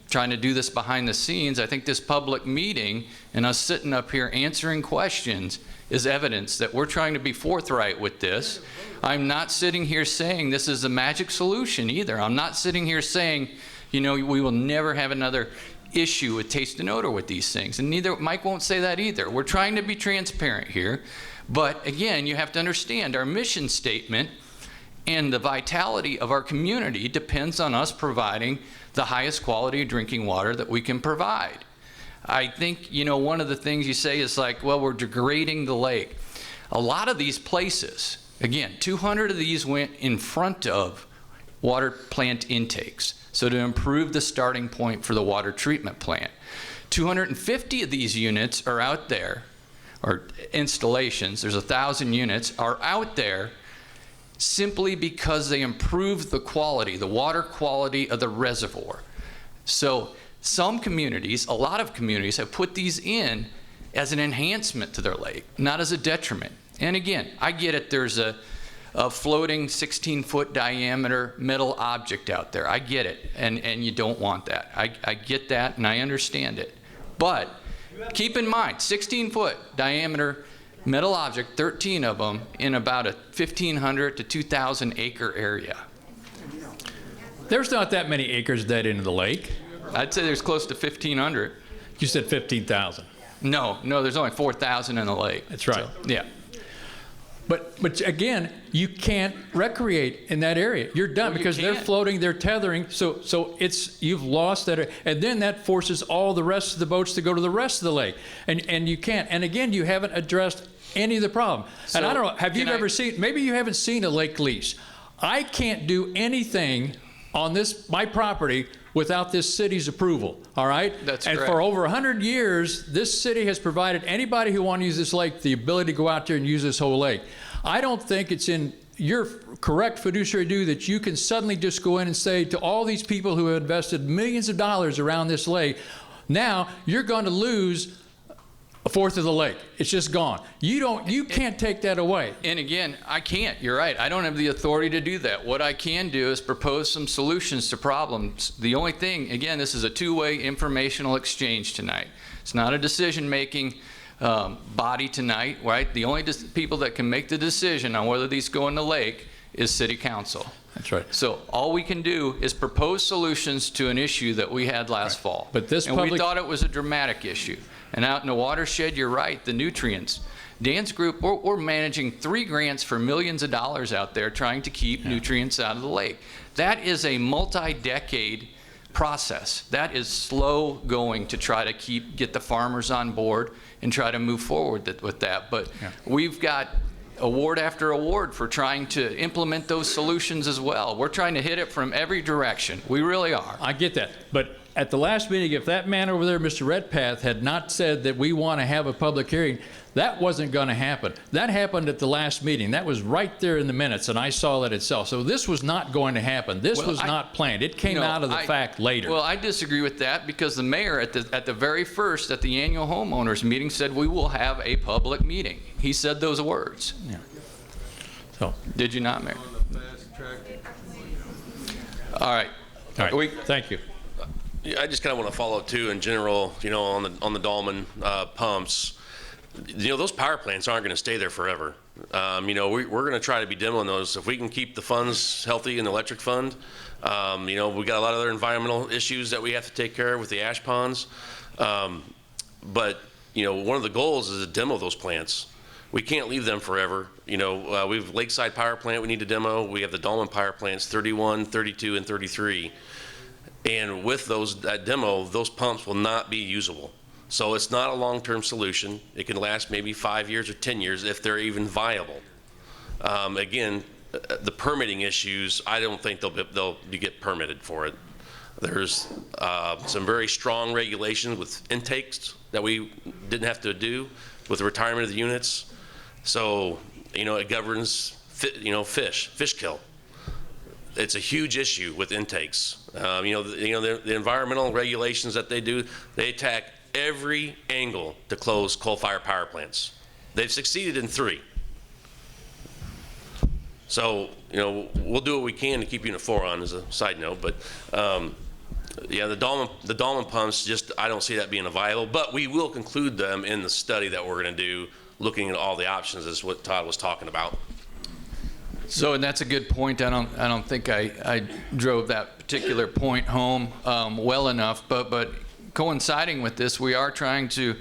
trying to do this behind the scenes. I think this public meeting and us sitting up here answering questions is evidence that we're trying to be forthright with this. I'm not sitting here saying this is a magic solution either. I'm not sitting here saying, we will never have another issue with taste and odor with these things. And Mike won't say that either. We're trying to be transparent here. But again, you have to understand our mission statement and the vitality of our community depends on us providing the highest quality of drinking water that we can provide. I think, one of the things you say is like, well, we're degrading the lake. A lot of these places, again, 200 of these went in front of water plant intakes. So to improve the starting point for the water treatment plant. 250 of these units are out there, or installations, there's 1,000 units, are out there simply because they improved the quality, the water quality of the reservoir. So some communities, a lot of communities, have put these in as an enhancement to their lake, not as a detriment. And again, I get it, there's a floating 16-foot diameter metal object out there. I get it, and you don't want that. I get that, and I understand it. But keep in mind, 16-foot diameter metal object, 13 of them in about a 1,500 to 2,000 acre area. There's not that many acres dead into the lake. I'd say there's close to 1,500. You said 15,000. No, there's only 4,000 in the lake. That's right. So, yeah. But again, you can't recreate in that area. You're done Well, you because they're can't. floating, they're tethering. So you've lost that, and then that forces all the rest of the boats to go to the rest of the lake, and you can't. And again, you haven't addressed any of the problem. And I don't know. Have you ever seen? Maybe you haven't seen a lake lease. I can't do anything on my property without this city's approval, all right? That's and correct. for over 100 years, this city has provided anybody who wants to use this lake the ability to go out there and use this whole lake. I don't think it's in your correct fiduciary duty that you can suddenly just go in and say to all these people who have invested millions of dollars around this lake, now you're going to lose a fourth of the lake. It's just gone. You can't take that away. And again, I can't. You're right. I don't have the authority to do that. What I can do is propose some solutions to problems. The only thing, again, this is a two-way informational exchange tonight. It's not a decision-making body tonight, right? The only people that can make the decision on whether these go in the lake is City Council. That's right. So all we can do is propose solutions to an issue that we had last fall. But this and we public- thought it was a dramatic issue. And out in the watershed, you're right, the nutrients. Dan's group, we're managing 3 grants for millions of dollars out there trying to keep nutrients out of the lake. That is a multi-decade process. That is slow going to try to get the farmers on board and try to move forward with that. But we've got award after award for trying to implement those solutions as well. We're trying to hit it from every direction. We really are. I get that. But at the last meeting, if that man over there, Mr. Redpath, had not said that we want to have a public hearing, that wasn't going to happen. That happened at the last meeting. That was right there in the minutes, and I saw that itself. So this was not going to happen. This was not planned. It came out of the fact later. Well, I disagree with that because the mayor at the very first, at the annual homeowners meeting, said we will have a public meeting. He said those words. Yeah. So. Did you not, Mayor? All right. All right. Thank you. Yeah, I just kind of want to follow too in general, on the Dolman pumps. Those power plants aren't going to stay there forever. We're going to try to be demoing those. If we can keep the funds healthy in the electric fund, we got a lot of other environmental issues that we have to take care of with the ash ponds. But one of the goals is to demo those plants. We can't leave them forever. We have Lakeside Power Plant we need to demo. We have the Dolman Power Plants 31, 32, and 33. And with that demo, those pumps will not be usable. So it's not a long-term solution. It can last maybe 5 years or 10 years if they're even viable. Again, the permitting issues, I don't think they'll get permitted for it. There's some very strong regulations with intakes that we didn't have to do with the retirement of the units. So, it governs, fish kill. It's a huge issue with intakes. The environmental regulations that they do, they attack every angle to close coal-fired power plants. They've succeeded in 3. So, we'll do what we can to keep Unit 4 on as a side note, but the Dolman pumps, I don't see that being viable, but we will conclude them in the study that we're going to do, looking at all the options, is what Todd was talking about. So, and that's a good point. I don't think I drove that particular point home well enough, but coinciding with this, we are trying to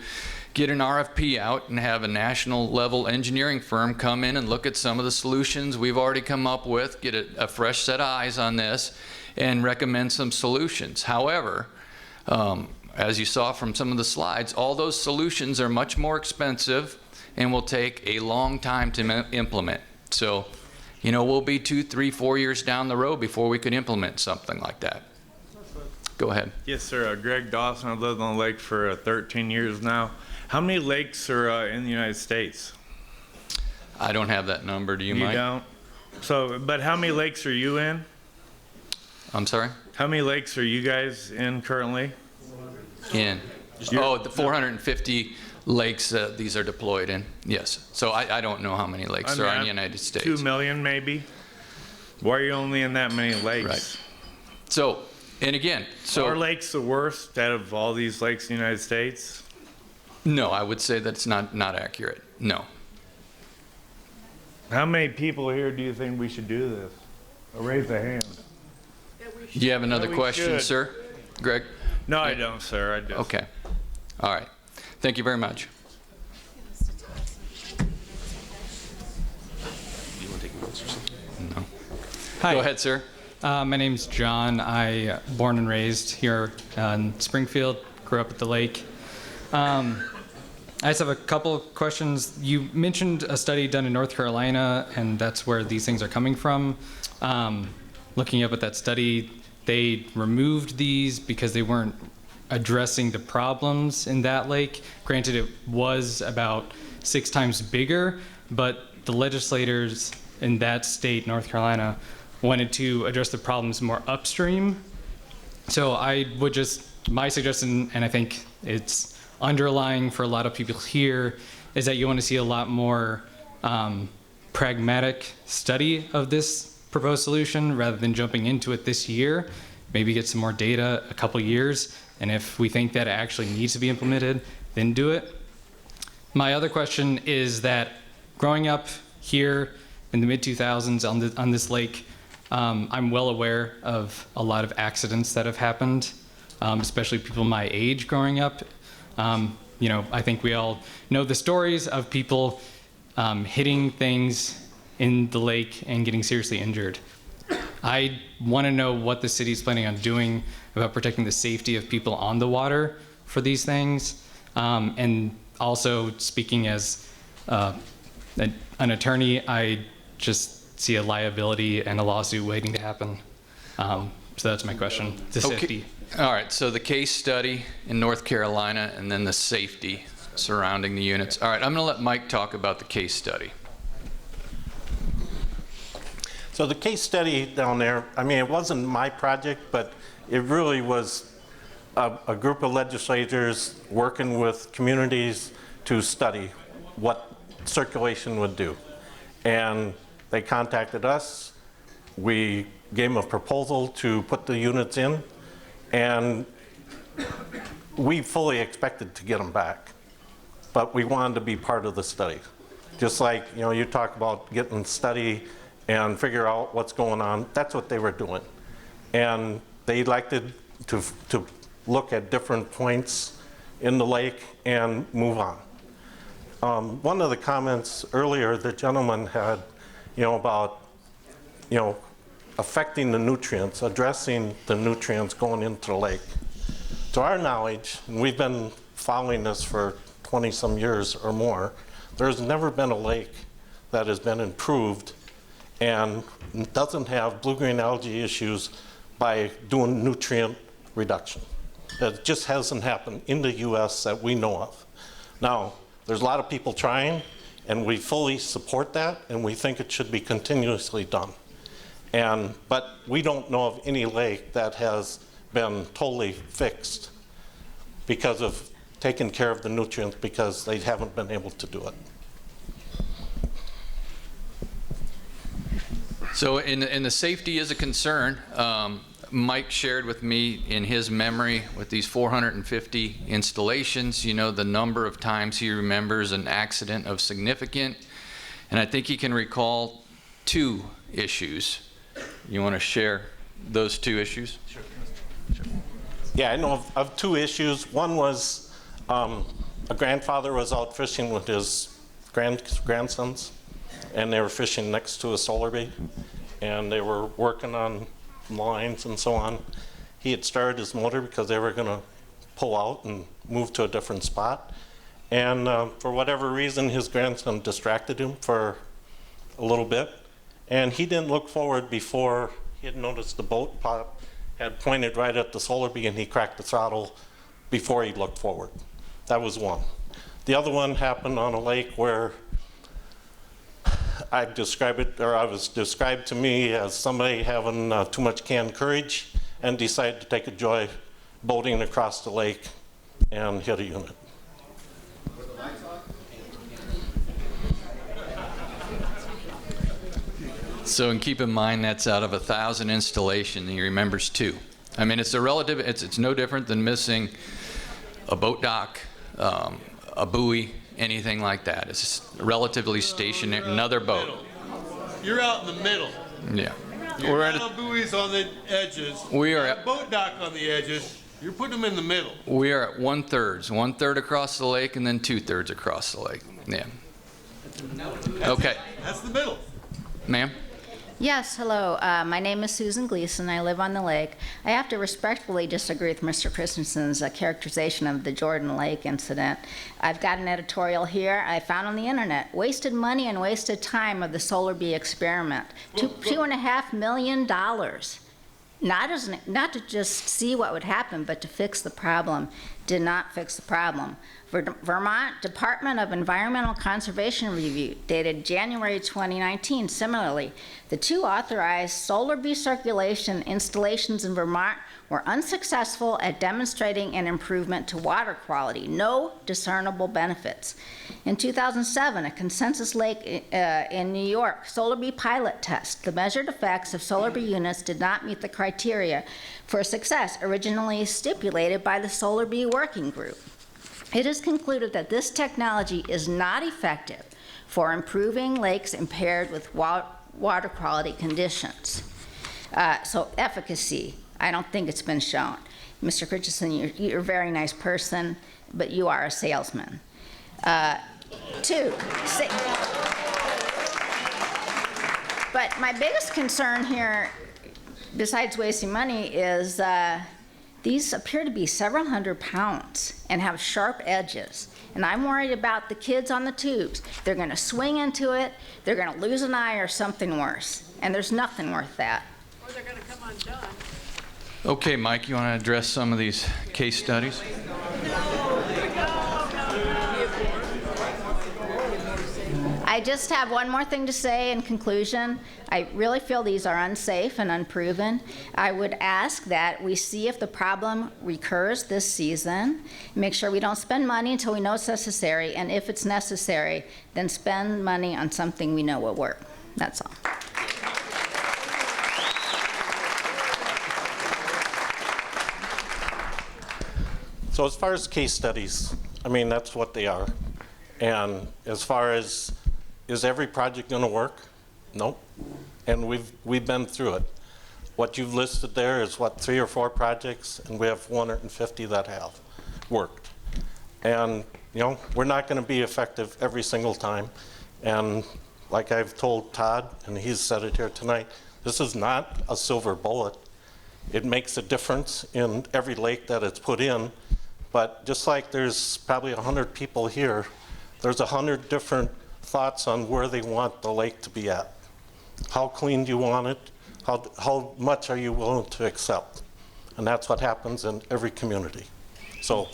get an RFP out and have a national level engineering firm come in and look at some of the solutions we've already come up with, get a fresh set of eyes on this, and recommend some solutions. However, as you saw from some of the slides, all those solutions are much more expensive and will take a long time to implement. So, we'll be 2, 3, 4 years down the road before we could implement something like that. Go ahead. Yes, sir. Greg Dawson. I've lived on the lake for 13 years now. How many lakes are in the United States? I don't have that number. Do you, Mike? You don't? So, but how many lakes are you in? I'm sorry? How many lakes are you guys in currently? The 450 lakes these are deployed in, yes. So I don't know how many lakes there are in the United States. 2 million maybe? Why are you only in that many lakes? Right. So, and again, so. Are lakes the worst out of all these lakes in the United States? No, I would say that's not accurate, no. How many people here do you think we should do this? Raise a hand. Do you have another we question, should. sir? Greg? No, I don't, sir. I just. Okay. All right. Thank you very much. You want to take notes or something? No. Hi. Go ahead, sir. My name's John. I born and raised here in Springfield. Grew up at the lake. I just have a couple of questions. You mentioned a study done in North Carolina, and that's where these things are coming from. Looking up at that study, they removed these because they weren't addressing the problems in that lake. Granted, it was about 6 times bigger, but the legislators in that state, North Carolina, wanted to address the problems more upstream. So I would my suggestion, and I think it's underlying for a lot of people here, is that you want to see a lot more pragmatic study of this proposed solution rather than jumping into it this year. Maybe get some more data a couple years, and if we think that it actually needs to be implemented, then do it. My other question is that growing up here in the mid-2000s on this lake, I'm well aware of a lot of accidents that have happened, especially people my age growing up. I think we all know the stories of people hitting things in the lake and getting seriously injured. I want to know what the city's planning on doing about protecting the safety of people on the water for these things. And also, speaking as an attorney, I just see a liability and a lawsuit waiting to happen. So that's my question, the safety. All right, so the case study in North Carolina and then the safety surrounding the units. All right, I'm going to let Mike talk about the case study. So the case study down there, I mean, it wasn't my project, but it really was a group of legislators working with communities to study what circulation would do. And they contacted us. We gave them a proposal to put the units in, and we fully expected to get them back. But we wanted to be part of the study. Just like, you talk about getting study and figure out what's going on. That's what they were doing. And they elected to look at different points in the lake and move on. One of the comments earlier, the gentleman had, about, affecting the nutrients, addressing the nutrients going into the lake. To our knowledge, and we've been following this for 20-some years or more, there's never been a lake that has been improved and doesn't have blue-green algae issues by doing nutrient reduction. That just hasn't happened in the US that we know of. Now, there's a lot of people trying, and we fully support that, and we think it should be continuously done. But we don't know of any lake that has been totally fixed because of taking care of the nutrients because they haven't been able to do it. So in the safety is a concern. Mike shared with me in his memory with these 450 installations, the number of times he remembers an accident of significant, and I think he can recall 2 issues. You want to share those 2 issues? Sure. Yeah, I know of 2 issues. One was a grandfather was out fishing with his grandsons, and they were fishing next to a solar bee, and they were working on lines and so on. He had started his motor because they were going to pull out and move to a different spot. And for whatever reason, his grandson distracted him for a little bit. And he didn't look forward before he had noticed the boat had pointed right at the solar bee, and he cracked the throttle before he looked forward. That was one. The other one happened on a lake where I was described to me as somebody having too much canned courage and decide to take a joy boating across the lake and hit a unit. So, and keep in mind that's out of 1,000 installation, he remembers 2. I mean, it's a relative, it's no different than missing a boat dock, a buoy, anything like that. It's just relatively stationary, another boat. You're out in the middle. Yeah. You're not on buoys on the edges. We are at boat dock on the edges. You're putting them in the middle. We are at 1/3, 1/3 across the lake and then 2/3 across the lake. Yeah. Okay. That's the middle. Ma'am? Yes, hello. My name is Susan Gleason. I live on the lake. I have to respectfully disagree with Mr. Christensen's characterization of the Jordan Lake incident. I've got an editorial here I found on the internet. Wasted money and wasted time of the Solar Bee experiment. $2.5 million. Not to just see what would happen, but to fix the problem. Did not fix the problem. Vermont Department of Environmental Conservation Review, dated January 2019, similarly, the 2 authorized solar bee circulation installations in Vermont were unsuccessful at demonstrating an improvement to water quality, no discernible benefits. In 2007, a Consensus Lake in New York solar bee pilot test, the measured effects of solar bee units did not meet the criteria for success originally stipulated by the Solar Bee Working Group. It is concluded that this technology is not effective for improving lakes impaired with water quality conditions. So efficacy, I don't think it's been shown. Mr. Christensen, you're a very nice person, but you are a salesman. 2, but my biggest concern here, besides wasting money, is these appear to be several hundred pounds and have sharp edges. And I'm worried about the kids on the tubes. They're going to swing into it, they're going to lose an eye or something worse. And there's nothing worth that. Or they're going to come undone. Okay, Mike, you want to address some of these case studies? I just have one more thing to say in conclusion. I really feel these are unsafe and unproven. I would ask that we see if the problem recurs this season, make sure we don't spend money until we know it's necessary, and if it's necessary, then spend money on something we know will work. That's all. So as far as case studies, I mean, that's what they are. And as far as, is every project going to work? Nope. And we've been through it. What you've listed there is what, 3 or 4 projects, and we have 450 that have worked. And you know, we're not going to be effective every single time. And like I've told Todd, and he's said it here tonight, this is not a silver bullet. It makes a difference in every lake that it's put in. But just like there's probably 100 people here, there's 100 different thoughts on where they want the lake to be at. How clean do you want it? How much are you willing to accept? And that's what happens in every community. So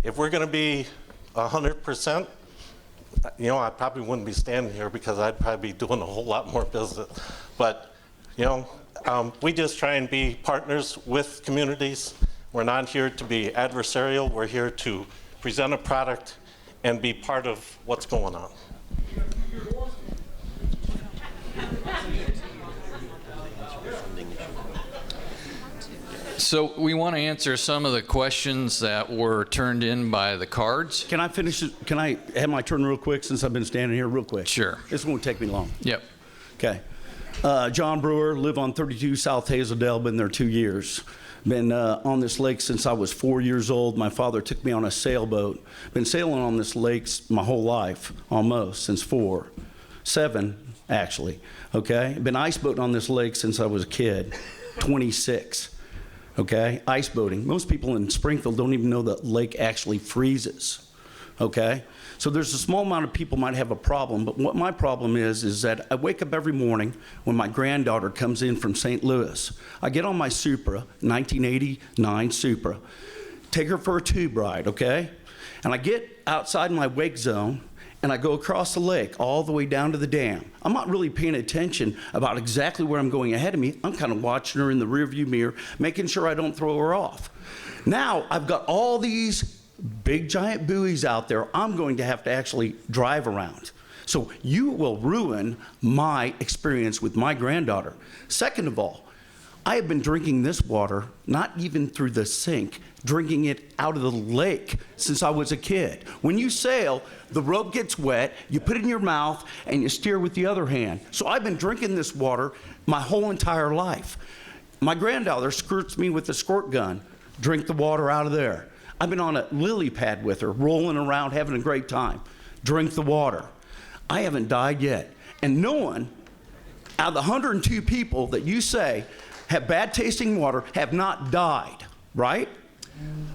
if we're going to be 100%, you know, I probably wouldn't be standing here because I'd probably be doing a whole lot more business. But, you know, we just try and be partners with communities. We're not here to be adversarial. We're here to present a product and be part of what's going on. So we want to answer some of the questions that were turned in by the cards. Can I finish? Can I have my turn real quick since I've been standing here real quick? Sure. This won't take me long. Yep. Okay. John Brewer, live on 32 South Hazeldale, been there 2 years. Been on this lake since I was 4 years old. My father took me on a sailboat. Been sailing on this lake my whole life, almost, since 7 actually, okay? Been ice boating on this lake since I was a kid, 26, okay? Ice boating. Most people in Springfield don't even know that lake actually freezes, okay? So there's a small amount of people might have a problem, but what my problem is that I wake up every morning when my granddaughter comes in from St. Louis. I get on my Supra, 1989 Supra, take her for a tube ride, okay? And I get outside my wake zone, and I go across the lake all the way down to the dam. I'm not really paying attention about exactly where I'm going ahead of me. I'm kind of watching her in the rearview mirror, making sure I don't throw her off. Now I've got all these big giant buoys out there I'm going to have to actually drive around. So you will ruin my experience with my granddaughter. Second of all, I have been drinking this water, not even through the sink, drinking it out of the lake since I was a kid. When you sail, the rope gets wet, you put it in your mouth, and you steer with the other hand. So I've been drinking this water my whole entire life. My granddaughter squirts me with a squirt gun, drink the water out of there. I've been on a lily pad with her, rolling around, having a great time. Drink the water. I haven't died yet. And no one out of the 102 people that you say have bad tasting water have not died, right?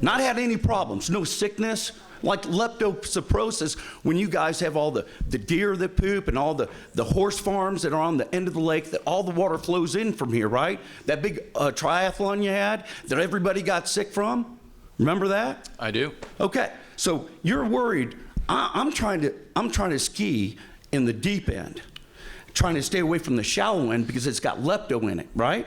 Not had any problems, no sickness, like leptospirosis when you guys have all the deer that poop and all the horse farms that are on the end of the lake that all the water flows in from here, right? That big triathlon you had that everybody got sick from, remember that? I do. Okay, so you're worried. I'm trying to ski in the deep end, trying to stay away from the shallow end because it's got lepto in it, right?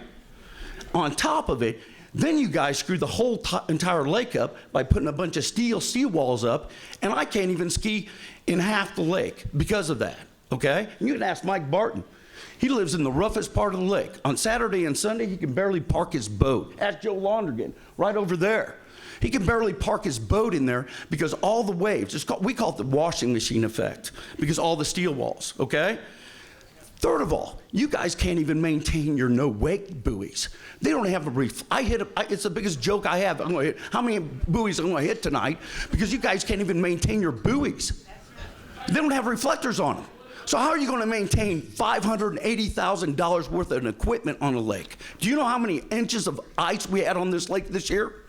On top of it, then you guys screw the whole entire lake up by putting a bunch of steel walls up, and I can't even ski in half the lake because of that, okay? And you can ask Mike Barton. He lives in the roughest part of the lake. On Saturday and Sunday, he can barely park his boat. Ask Joe Laundrigan, right over there. He can barely park his boat in there because all the waves, we call it the washing machine effect, because all the steel walls, okay? Third of all, you guys can't even maintain your no-wake buoys. They don't have a reef. It's the biggest joke I have. I'm gonna hit, how many buoys I'm gonna hit tonight? Because you guys can't even maintain your buoys. They don't have reflectors on them. So how are you gonna maintain $580,000 worth of equipment on a lake? Do you know how many inches of ice we had on this lake this year?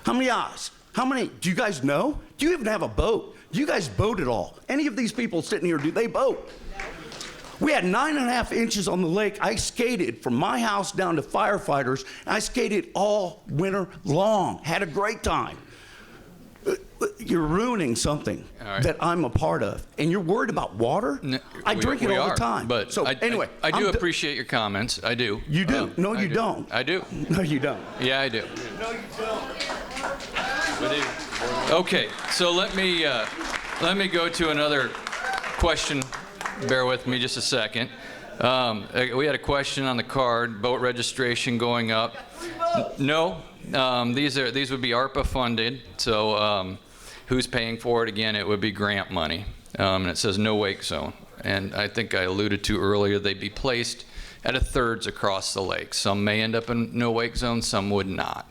How many ice? How many, do you guys know? Do you even have a boat? Do you guys boat at all? Any of these people sitting here, do they boat? We had 9.5 inches on the lake. I skated from my house down to firefighters. I skated all winter long. Had a great time. You're ruining something that I'm a part of. And you're worried about water? I drink it all the time. But so anyway. I do appreciate your comments. I do. You do? No, you don't. I do. No, you don't. Yeah, I do. No, you don't. Okay, so let me go to another question. Bear with me just a second. We had a question on the card, boat registration going up. No, these would be ARPA funded. So who's paying for it? Again, it would be grant money. And it says no wake zone. And I think I alluded to earlier, they'd be placed at a thirds across the lake. Some may end up in no wake zone, some would not.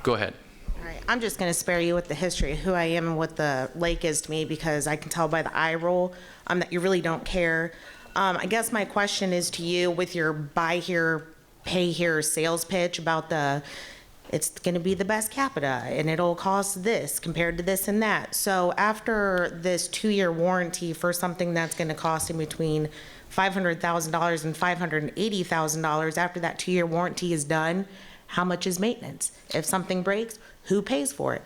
Go ahead. All right, I'm just going to spare you with the history of who I am and what the lake is to me, because I can tell by the eye roll that you really don't care. I guess my question is to you with your buy here, pay here sales pitch about it's going to be the best capita and it'll cost this compared to this and that. So after this 2-year warranty for something that's going to cost in between $500,000 and $580,000, after that 2-year warranty is done, how much is maintenance? If something breaks, who pays for it?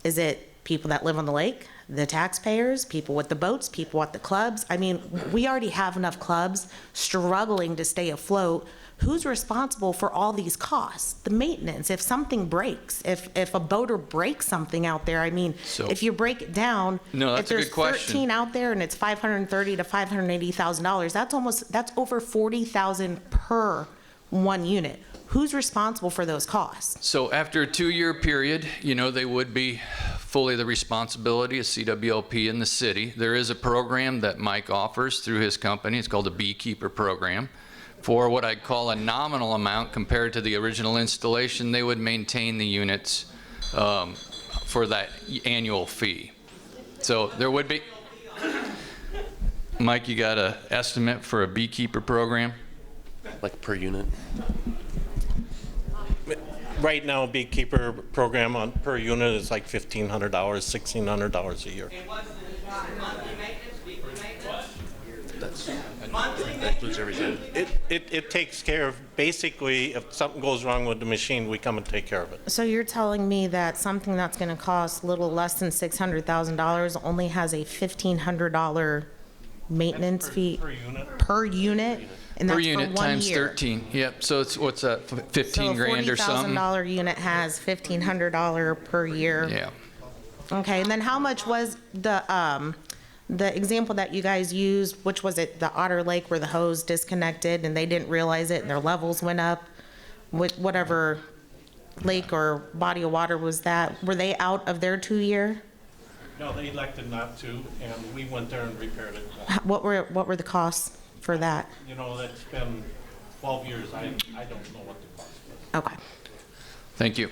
Is it people that live on the lake, the taxpayers, people with the boats, people at the clubs? I mean, we already have enough clubs struggling to stay afloat. Who's responsible for all these costs? The maintenance. If something breaks, if a boater breaks something out there, I mean, if you break it down, if there's 13 out there and it's $530,000 to $580,000, that's over $40,000 per one unit. Who's responsible for those costs? So after a 2-year period, they would be fully the responsibility of CWLP in the city. There is a program that Mike offers through his company. It's called the Beekeeper Program. For what I'd call a nominal amount compared to the original installation, they would maintain the units for that annual fee. So there would be. Mike, you got an estimate for a Beekeeper Program? Like per unit? Right now, Beekeeper Program per unit is like $1,500, $1,600 a year. That's That includes everything. It takes care of, basically, if something goes wrong with the machine, we come and take care of it. So you're telling me that something that's going to cost a little less than $600,000 only has a $1,500 maintenance fee per unit? And Per that's unit for 1 times year. 13. Yep. So it's what's that? 15 grand or So a something. $40,000 unit has $1,500 per year. Yeah. Okay, and then how much was the example that you guys used, which was it, the Otter Lake where the hose disconnected and they didn't realize it and their levels went up? Whatever lake or body of water was that, were they out of their 2-year? No, they elected not to, and we went there and repaired it. What were the costs for that? You know, that's been 12 years. I don't know what the cost was. Okay. Thank you.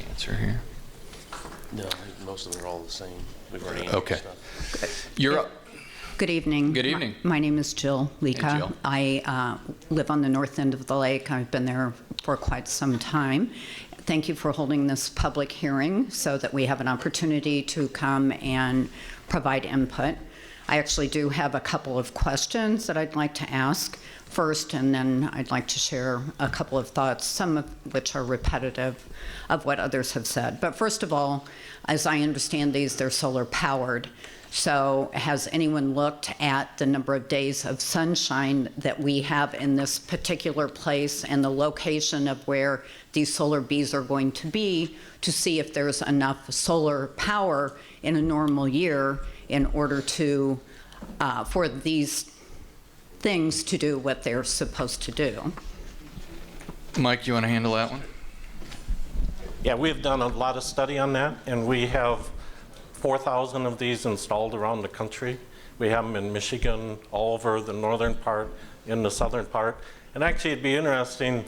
Answer here. No, most of them are all the same. We've already answered Okay. stuff. You're up. Good evening. Good evening. My name is Jill Lika. Hey, Jill. I live on the north end of the lake. I've been there for quite some time. Thank you for holding this public hearing so that we have an opportunity to come and provide input. I actually do have a couple of questions that I'd like to ask first, and then I'd like to share a couple of thoughts, some of which are repetitive of what others have said. But first of all, as I understand these, they're solar powered. So has anyone looked at the number of days of sunshine that we have in this particular place and the location of where these solar bees are going to be to see if there's enough solar power in a normal year in order to, for these things to do what they're supposed to do? Mike, you want to handle that one? Yeah, we've done a lot of study on that, and we have 4,000 of these installed around the country. We have them in Michigan, all over the northern part, in the southern part. And actually, it'd be interesting,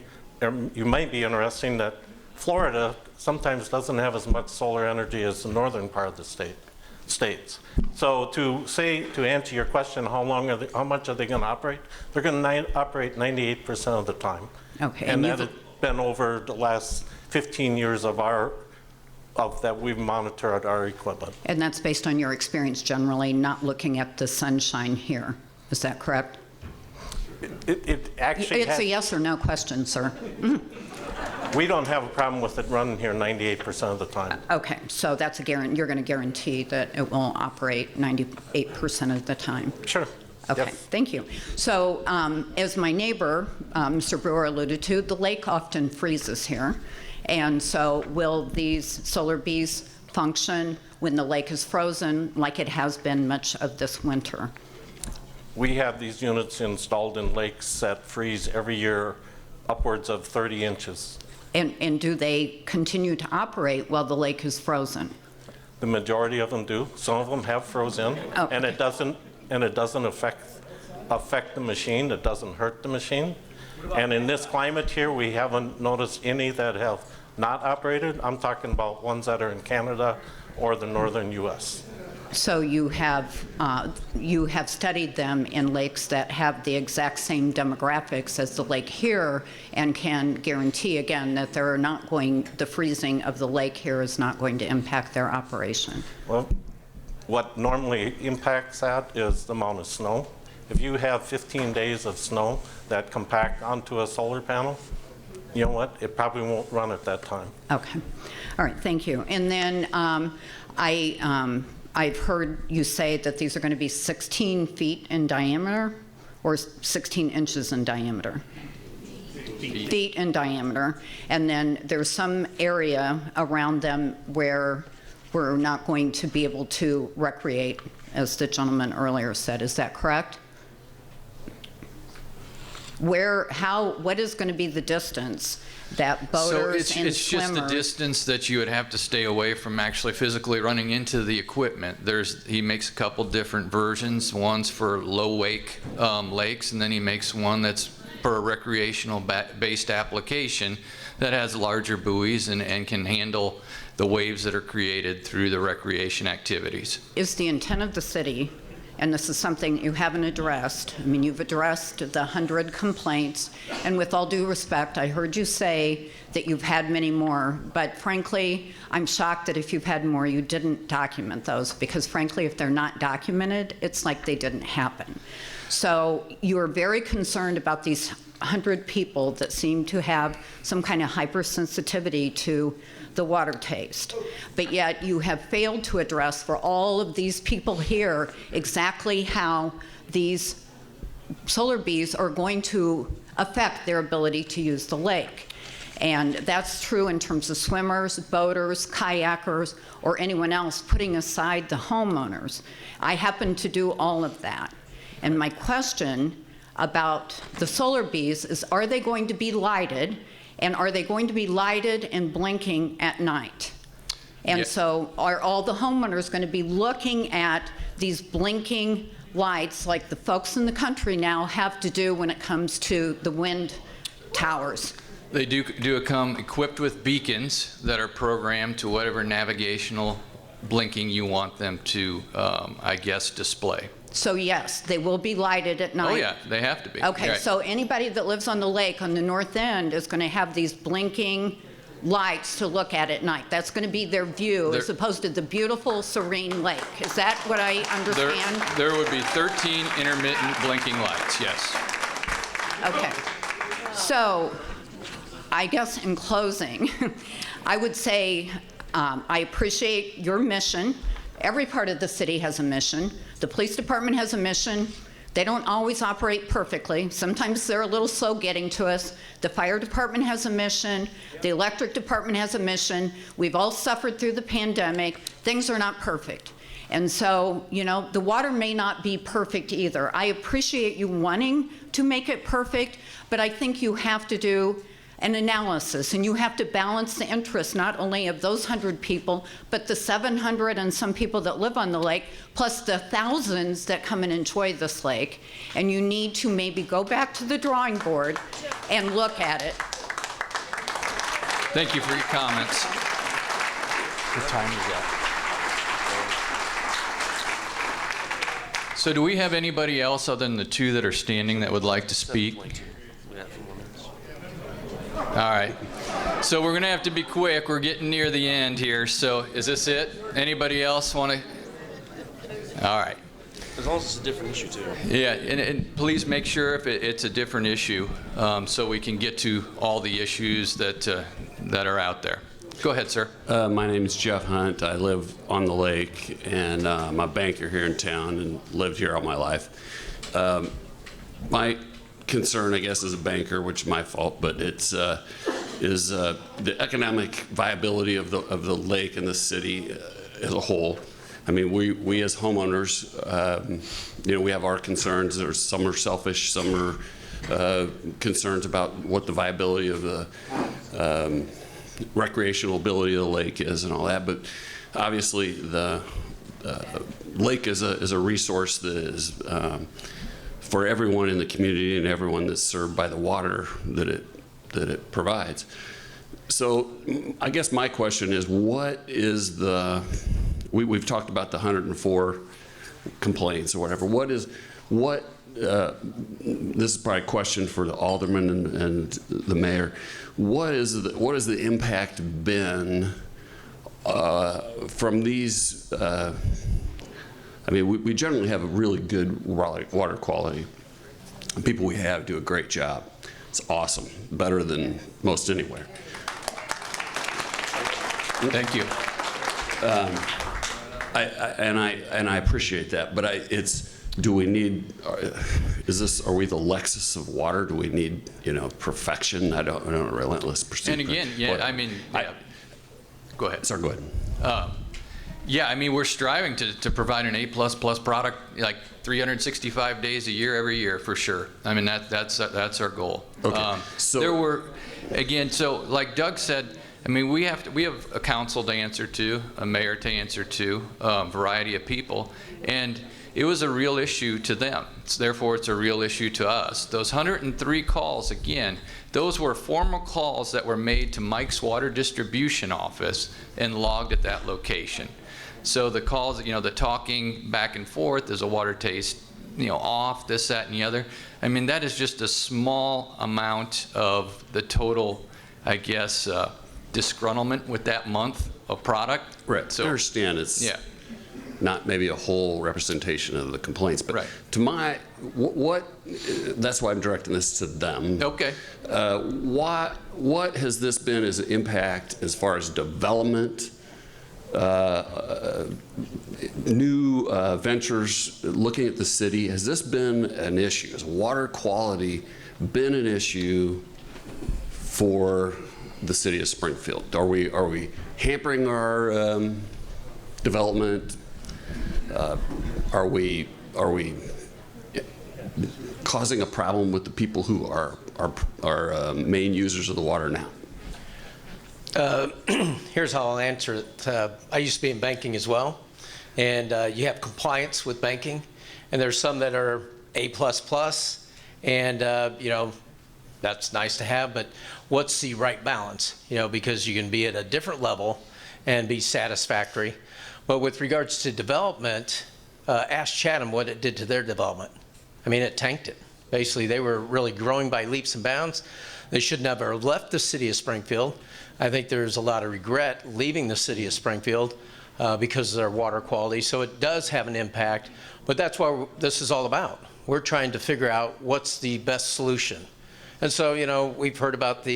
you might be interesting that Florida sometimes doesn't have as much solar energy as the northern part of the states. So to answer your question, how much are they going to operate? They're going to operate 98% of the time. Okay. And that has been over the last 15 years of that we've monitored our equipment. And that's based on your experience generally, not looking at the sunshine here. Is that correct? It actually It's a yes or no question, sir. We don't have a problem with it running here 98% of the time. Okay, so that's a guarantee. You're going to guarantee that it will operate 98% of the time. Sure. Okay, Yes. thank you. So as my neighbor, Mr. Brewer, alluded to, the lake often freezes here. And so will these solar bees function when the lake is frozen like it has been much of this winter? We have these units installed in lakes that freeze every year upwards of 30 inches. And do they continue to operate while the lake is frozen? The majority of them do. Some of them have frozen, Okay. and it doesn't affect the machine. It doesn't hurt the machine. And in this climate here, we haven't noticed any that have not operated. I'm talking about ones that are in Canada or the northern U.S. So you have studied them in lakes that have the exact same demographics as the lake here, and can guarantee again that the freezing of the lake here is not going to impact their operation. Well, what normally impacts that is the amount of snow. If you have 15 days of snow that compact onto a solar panel, you know what? It probably won't run at that time. Okay. All right, thank you. And then I've heard you say that these are going to be 16 feet in diameter or 16 inches in diameter? Feet in diameter. And then there's some area around them where we're not going to be able to recreate, as the gentleman earlier said. Is that correct? What is going to be the distance that boaters so and it's just the swimmers? distance that you would have to stay away from actually physically running into the equipment. He makes a couple different versions. One's for low wake lakes, and then he makes one that's for a recreational based application that has larger buoys and can handle the waves that are created through the recreation activities. Is the intent of the city and this is something you haven't addressed. I mean, you've addressed the 100 complaints, and with all due respect, I heard you say that you've had many more, but frankly, I'm shocked that if you've had more, you didn't document those, because frankly, if they're not documented, it's like they didn't happen. So you are very concerned about these 100 people that seem to have some kind of hypersensitivity to the water taste. But yet you have failed to address for all of these people here exactly how these solar bees are going to affect their ability to use the lake. And that's true in terms of swimmers, boaters, kayakers, or anyone else, putting aside the homeowners. I happen to do all of that. And my question about the solar bees is, are they going to be lighted? And are they going to be lighted and blinking at night? And so are all the homeowners going to be looking at these blinking lights like the folks in the country now have to do when it comes to the wind towers? They do come equipped with beacons that are programmed to whatever navigational blinking you want them to, I guess, display. So yes, they will be lighted at night? Oh yeah, they have to be. Okay, Right. so anybody that lives on the lake on the north end is going to have these blinking lights to look at night. That's going to be their view as opposed to the beautiful, serene lake. Is that what I understand? There would be 13 intermittent blinking lights, yes. Okay. So I guess in closing, I would say I appreciate your mission. Every part of the city has a mission. The police department has a mission. They don't always operate perfectly. Sometimes they're a little slow getting to us. The fire department has a mission. The electric department has a mission. We've all suffered through the pandemic. Things are not perfect. And so, you know, the water may not be perfect either. I appreciate you wanting to make it perfect, but I think you have to do an analysis, and you have to balance the interests not only of those 100 people, but the 700 and some people that live on the lake, plus the thousands that come and enjoy this lake. And you need to maybe go back to the drawing board and look at it. Thank you for your comments. What time is that? So do we have anybody else other than the two that are standing that would like to speak? All right. So we're going to have to be quick. We're getting near the end here. So is this it? Anybody else want to? All right. As long as it's a different issue, too. Yeah, and please make sure if it's a different issue so we can get to all the issues that are out there. Go ahead, sir. My name is Jeff Hunt. I live on the lake, and I'm a banker here in town and lived here all my life. My concern, I guess, as a banker, which is my fault, but it's is the economic viability of the lake and the city as a whole. I mean, we as homeowners, you know, we have our concerns. There's some are selfish, some are concerns about what the viability of the recreational ability of the lake is and all that. But obviously, the lake is a resource that is for everyone in the community and everyone that's served by the water that it provides. So I guess my question is, what is we've talked about the 104 complaints or whatever. This is probably a question for the alderman and the mayor. What is the impact been from these? I mean, we generally have a really good water quality. The people we have do a great job. It's awesome, better than most anywhere. Thank you. I appreciate that, but do we need? Are we the Lexus of water? Do we need, perfection? I don't know, relentless pursuit. And again, go ahead. Sorry, go ahead. Yeah, I mean, we're striving to provide an A++ product like 365 days a year, every year, for sure. I mean, that's our goal. Okay. There were, again, so like Doug said, I mean, we have a council to answer to, a mayor to answer to, a variety of people, and it was a real issue to them. Therefore, it's a real issue to us. Those 103 calls, again, those were formal calls that were made to Mike's water distribution office and logged at that location. So the calls, the talking back and forth, does a water taste, off, this, that, and the other? I mean, that is just a small amount of the total, I guess, disgruntlement with that month of product. Right. So, I understand it's not maybe a whole representation of the complaints, but to my, that's why I'm directing this to them. Okay. What has this been as an impact as far as development, new ventures looking at the city? Has this been an issue? Has water quality been an issue for the city of Springfield? Are we hampering our development? Are we causing a problem with the people who are main users of the water now? Here's how I'll answer it. I used to be in banking as well, and you have compliance with banking, and there's some that are A++, and that's nice to have, but what's the right balance? Because you can be at a different level and be satisfactory. But with regards to development, ask Chatham what it did to their development. I mean, it tanked it. Basically, they were really growing by leaps and bounds. They should never have left the city of Springfield. I think there's a lot of regret leaving the city of Springfield because of their water quality. So it does have an impact, but that's what this is all about. We're trying to figure out what's the best solution. And so, we've heard about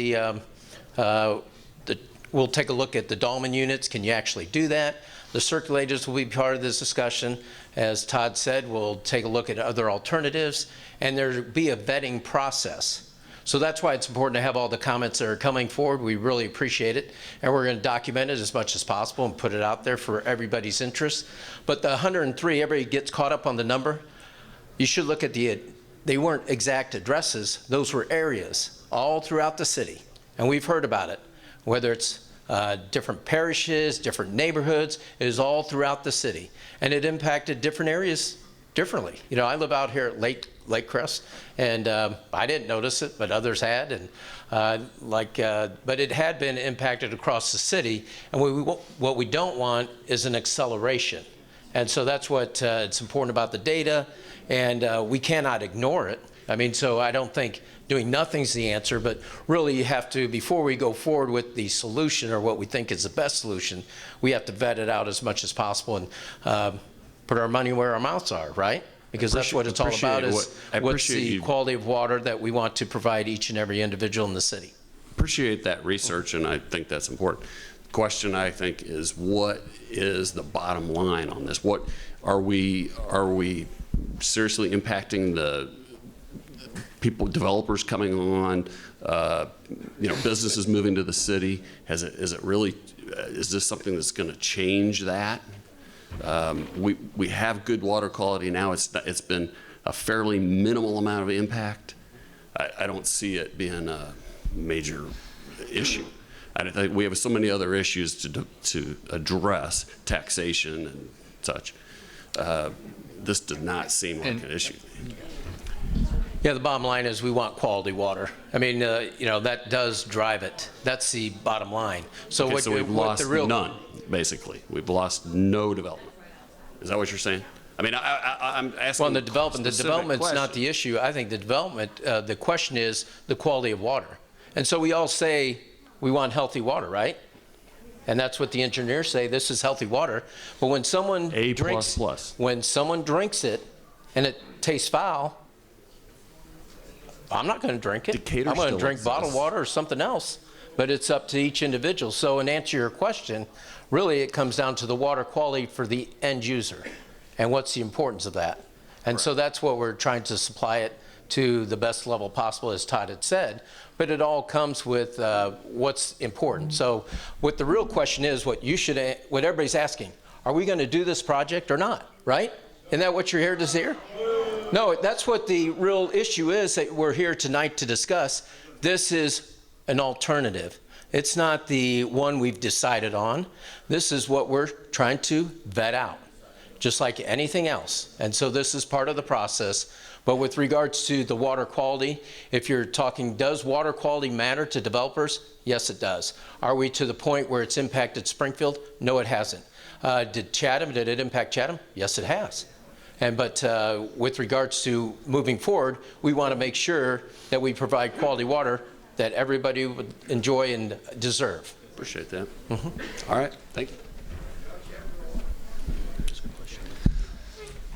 we'll take a look at the Dolman units. Can you actually do that? The circulators will be part of this discussion. As Todd said, we'll take a look at other alternatives, and there'll be a vetting process. So that's why it's important to have all the comments that are coming forward. We really appreciate it, and we're going to document it as much as possible and put it out there for everybody's interest. But the 103, everybody gets caught up on the number. You should look at they weren't exact addresses. Those were areas all throughout the city, and we've heard about it, whether it's different parishes, different neighborhoods. It is all throughout the city, and it impacted different areas differently. I live out here at Lake Crest, and I didn't notice it, but others had, and but it had been impacted across the city. And what we don't want is an acceleration, and so that's what it's important about the data, and we cannot ignore it. I mean, so I don't think doing nothing's the answer, but really you have to, before we go forward with the solution or what we think is the best solution, we have to vet it out as much as possible and put our money where our mouths are, right? Because that's what it's all about, is what's the quality of water that we want to provide each and every individual in the city. Appreciate that research, and I think that's important. The question, I think, is what is the bottom line on this? What are we seriously impacting the people, developers coming on, businesses moving to the city? Is this something that's going to change that? We have good water quality now. It's been a fairly minimal amount of impact. I don't see it being a major issue. I think we have so many other issues to address, taxation and such. This does not seem like an issue. Yeah, the bottom line is we want quality water. I mean, that does drive it. That's the bottom line. So, okay, so we've lost none, basically. We've lost no development. Is that what you're saying? I mean, I'm asking. Well, the development's not the issue. I think the development, the question is the quality of water. And so we all say we want healthy water, right? And that's what the engineers say. This is healthy water. But when someone when someone drinks it and it tastes foul, I'm not going to drink it. Decatur I'm going to still drink exists. bottled water or something else. But it's up to each individual. So in answer to your question, really it comes down to the water quality for the end user and what's the importance of that. And so that's what we're trying to supply it to the best level possible, as Todd had said. But it all comes with what's important. So what the real question is, what everybody's asking, are we going to do this project or not, right? Isn't that what you're here to hear? No, that's what the real issue is that we're here tonight to discuss. This is an alternative. It's not the one we've decided on. This is what we're trying to vet out, just like anything else. And so this is part of the process. But with regards to the water quality, if you're talking, does water quality matter to developers? Yes, it does. Are we to the point where it's impacted Springfield? No, it hasn't. Did it impact Chatham? Yes, it has. But with regards to moving forward, we want to make sure that we provide quality water that everybody would enjoy and deserve. Appreciate that. All right, thank you.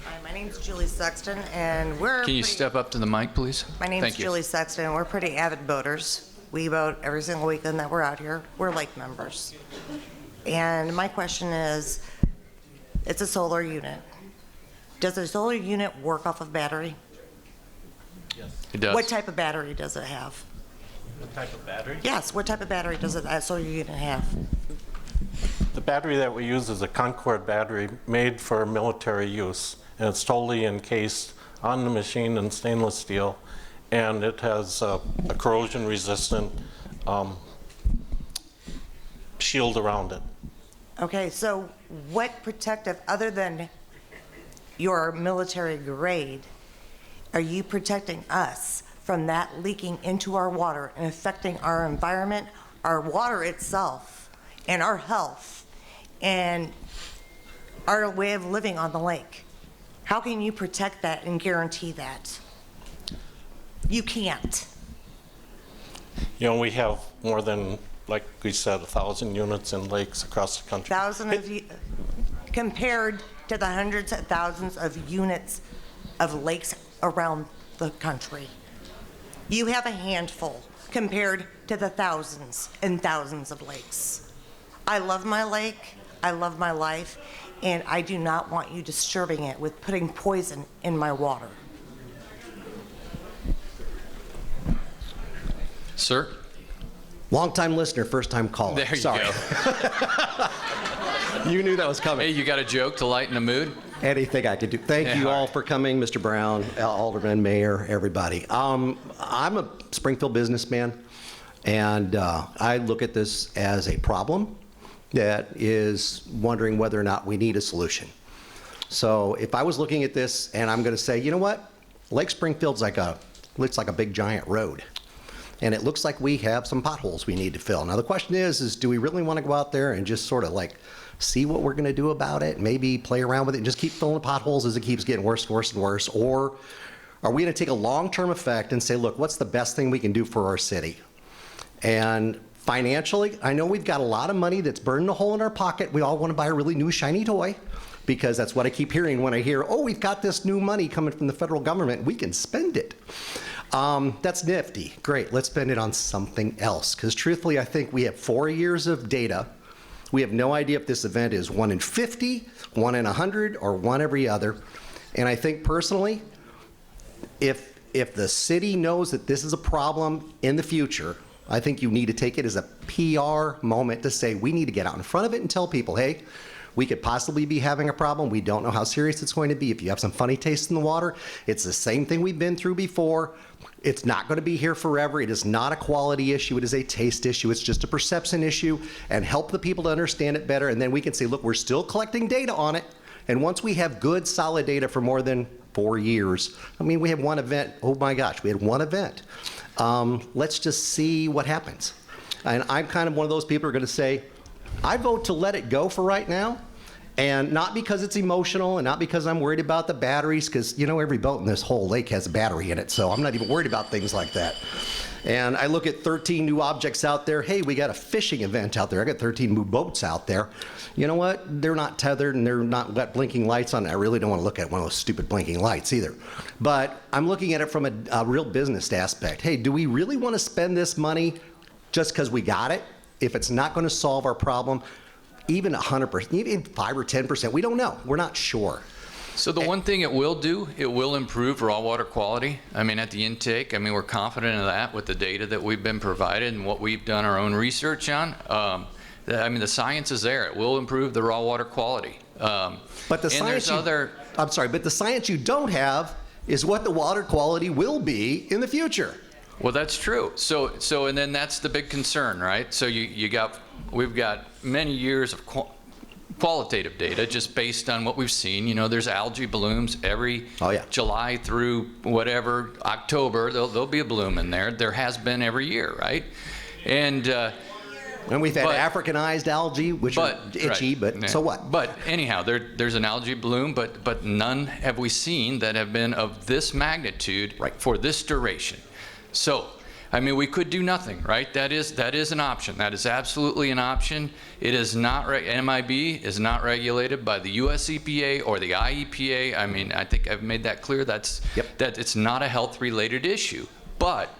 Hi, my name's Julie Sexton, and we're Can you step up to the mic, please? My name's Thank you. Julie Sexton, and we're pretty avid boaters. We boat every single weekend that we're out here. We're lake members. And my question is, it's a solar unit. Does a solar unit work off of battery? Yes. It does. What type of battery does it have? What type of battery? Yes, what type of battery does that solar unit have? The battery that we use is a Concord battery made for military use, and it's totally encased on the machine in stainless steel, and it has a corrosion-resistant shield around it. Okay, so what protective, other than your military grade, are you protecting us from that leaking into our water and affecting our environment, our water itself, and our health, and our way of living on the lake? How can you protect that and guarantee that? You can't. You know, we have more than, like we said, 1,000 units in lakes across the country. Compared to the hundreds of thousands of units of lakes around the country. You have a handful compared to the thousands and thousands of lakes. I love my lake, I love my life, and I do not want you disturbing it with putting poison in my water. Sir? Long-time listener, first-time caller. There you Sorry. go. You knew that was coming. Hey, you got a joke to lighten the mood? Anything I could do. Thank you all for coming, Mr. Brown, Alderman, Mayor, everybody. I'm a Springfield businessman, and I look at this as a problem that is wondering whether or not we need a solution. So if I was looking at this and I'm going to say, you know what, Lake Springfield's looks like a big giant road. And it looks like we have some potholes we need to fill. Now the question is do we really want to go out there and just sort of like see what we're going to do about it, maybe play around with it and just keep filling the potholes as it keeps getting worse and worse and worse? Or are we going to take a long-term effect and say, look, what's the best thing we can do for our city? And financially, I know we've got a lot of money that's burning a hole in our pocket. We all want to buy a really new shiny toy, because that's what I keep hearing when I hear, oh, we've got this new money coming from the federal government. We can spend it. That's nifty. Great. Let's spend it on something else. Because truthfully, I think we have 4 years of data. We have no idea if this event is 1 in 50, 1 in 100, or 1 every other. And I think personally, if the city knows that this is a problem in the future, I think you need to take it as a PR moment to say we need to get out in front of it and tell people, hey, we could possibly be having a problem. We don't know how serious it's going to be. If you have some funny taste in the water, it's the same thing we've been through before. It's not going to be here forever. It is not a quality issue. It is a taste issue. It's just a perception issue, and help the people to understand it better. And then we can say, look, we're still collecting data on it. And once we have good, solid data for more than 4 years, I mean, we have one event. Oh my gosh, we had one event. Let's just see what happens. And I'm kind of one of those people who are going to say, I vote to let it go for right now, and not because it's emotional and not because I'm worried about the batteries, because, you know, every boat in this whole lake has a battery in it, so I'm not even worried about things like that. And I look at 13 new objects out there. Hey, we got a fishing event out there. I got 13 new boats out there. You know what? They're not tethered and they're not got blinking lights on. I really don't want to look at one of those stupid blinking lights either. But I'm looking at it from a real business aspect. Hey, do we really want to spend this money just because we got it? If it's not going to solve our problem, even 100%, even 5 or 10%, we don't know. We're not sure. So the one thing it will do, it will improve raw water quality. I mean, at the intake, I mean, we're confident of that with the data that we've been provided and what we've done our own research on. I mean, the science is there. It will improve the raw water quality. But the science I'm sorry, but the science you don't have is what the water quality will be in the future. Well, that's true. So and then that's the big concern, right? So we've got many years of qualitative data just based on what we've seen. You know, there's algae blooms every July through whatever October. There'll be a bloom in there. There has been every year, right? And And we've had But- Africanized algae, which are itchy, right, but yeah. so what? But anyhow, there's an algae bloom, but none have we seen that have been of this magnitude for this duration. So, I mean, we could do nothing, right? That is an option. That is absolutely an option. It is not, MIB is not regulated by the US EPA or the IEPA. I mean, I think I've made that clear. That it's not a health-related issue. But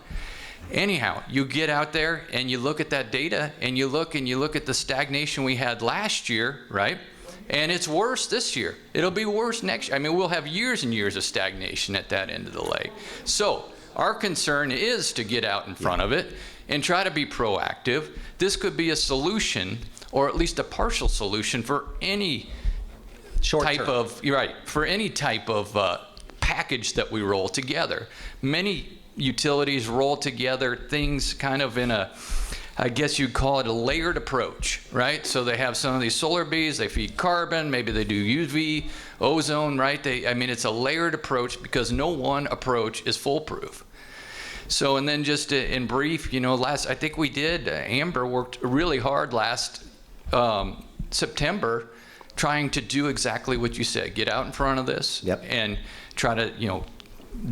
anyhow, you get out there and you look at that data and you look at the stagnation we had last year, right? And it's worse this year. It'll be worse next year. I mean, we'll have years and years of stagnation at that end of the lake. So our concern is to get out in front of it and try to be proactive. This could be a solution, or at least a partial solution, for any type of package that we roll together. Many utilities roll together things kind of in a, I guess you'd call it a layered approach, right? So they have some of these solar bees, they feed carbon, maybe they do UV, ozone, right? I mean, it's a layered approach because no one approach is foolproof. So, and then just in brief, I think we did, Amber worked really hard last September trying to do exactly what you said, get out in front of this and try to,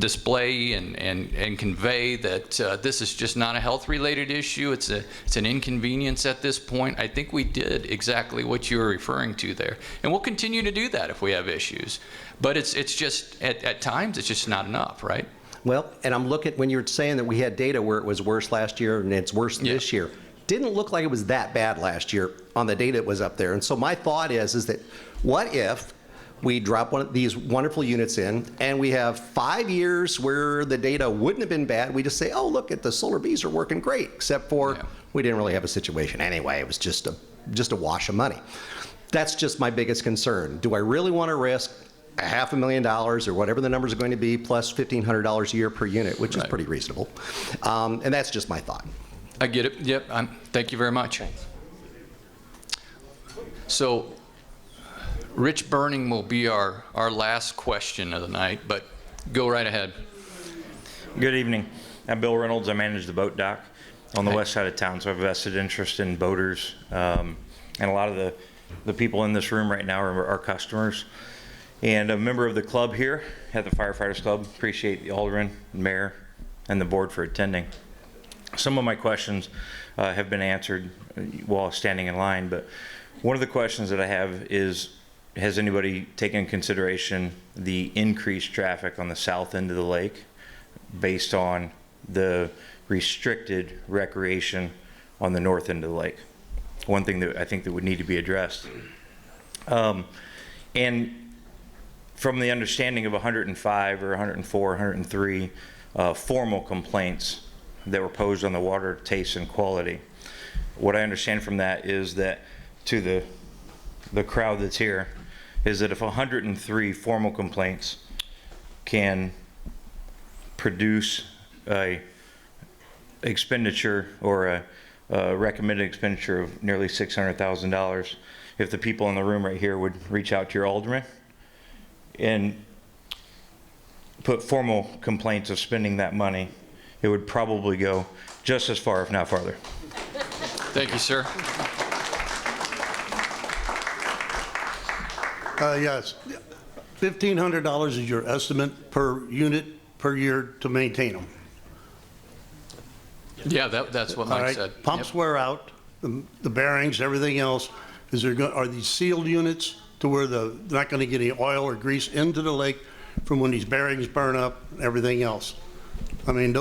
display and convey that this is just not a health-related issue. It's an inconvenience at this point. I think we did exactly what you were referring to there, and we'll continue to do that if we have issues. But it's just at times it's just not enough, right? Well, and I'm looking, when you're saying that we had data where it was worse last year and it's worse this year, didn't look like it was that bad last year on the data that was up there. And so my thought is that what if we drop one of these wonderful units in and we have 5 years where the data wouldn't have been bad. We just say, oh, look at the solar bees are working great, except for we didn't really have a situation anyway. It was just a wash of money. That's just my biggest concern. Do I really want to risk $500,000 or whatever the numbers are going to be plus $1,500 a year per unit, which is pretty reasonable. And that's just my thought. I get it. Yep. Thank you very much. So Rich Burning will be our last question of the night, but go right ahead. Good evening. I'm Bill Reynolds. I manage the boat dock on the west side of town, so I have a vested interest in boaters. And a lot of the people in this room right now are our customers. And a member of the club here at the Firefighters Club. Appreciate the Alderman, Mayor, and the board for attending. Some of my questions have been answered while standing in line, but one of the questions that I have is, has anybody taken into consideration the increased traffic on the south end of the lake based on the restricted recreation on the north end of the lake? One thing that I think that would need to be addressed. And from the understanding of 105 or 104, 103 formal complaints that were posed on the water taste and quality, what I understand from that is that to the crowd that's here, is that if 103 formal complaints can produce a expenditure or a recommended expenditure of nearly $600,000, if the people in the room right here would reach out to your alderman and put formal complaints of spending that money, it would probably go just as far, if not farther. Thank you, sir. Yes, $1,500 is your estimate per unit per year to maintain them. Yeah, that's what Mike said. Pumps wear out, the bearings, everything else. Are these sealed units to where they're not going to get any oil or grease into the lake from when these bearings burn up and everything else? I mean,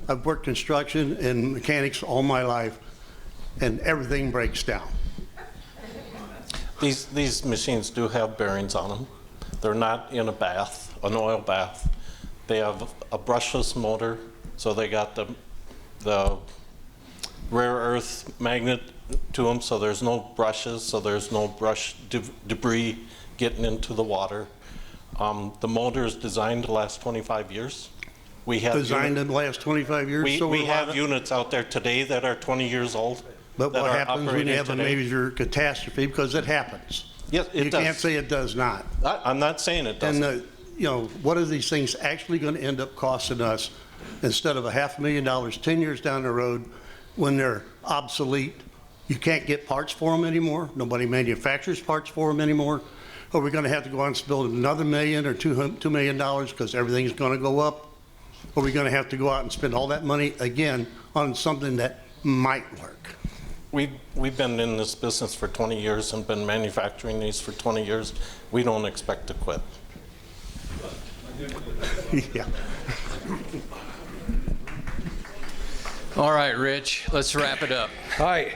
I've worked construction and mechanics all my life, and everything breaks down. These machines do have bearings on them. They're not in a bath, an oil bath. They have a brushless motor, so they got the rare earth magnet to them, so there's no brushes, so there's no brush debris getting into the water. The motor is designed to last 25 years. We have designed to last 25 years? We have units out there today that are 20 years old. But what happens when you have a major catastrophe? Because it happens. Yes, it does. You can't say it does not. I'm not saying it doesn't. And, what are these things actually going to end up costing us instead of $500,000 10 years down the road when they're obsolete. You can't get parts for them anymore. Nobody manufactures parts for them anymore. Are we going to have to go out and spend another $1 million or $2 million because everything's going to go up? Are we going to have to go out and spend all that money again on something that might work? We've been in this business for 20 years and been manufacturing these for 20 years. We don't expect to quit. Yeah. All right, Rich, let's wrap it up. Hi,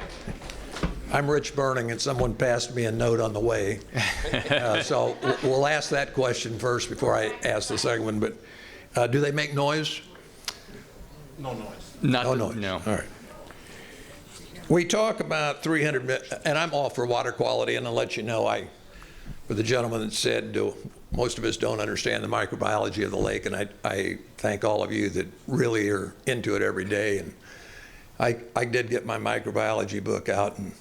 I'm Rich Burning, and someone passed me a note on the way. So we'll ask that question first before I ask the second one. But do they make noise? No noise. No noise. No. All right. We talk about 300, and I'm all for water quality, and I'll let you know, for the gentleman that said most of us don't understand the microbiology of the lake, and I thank all of you that really are into it every day. And I did get my microbiology book out and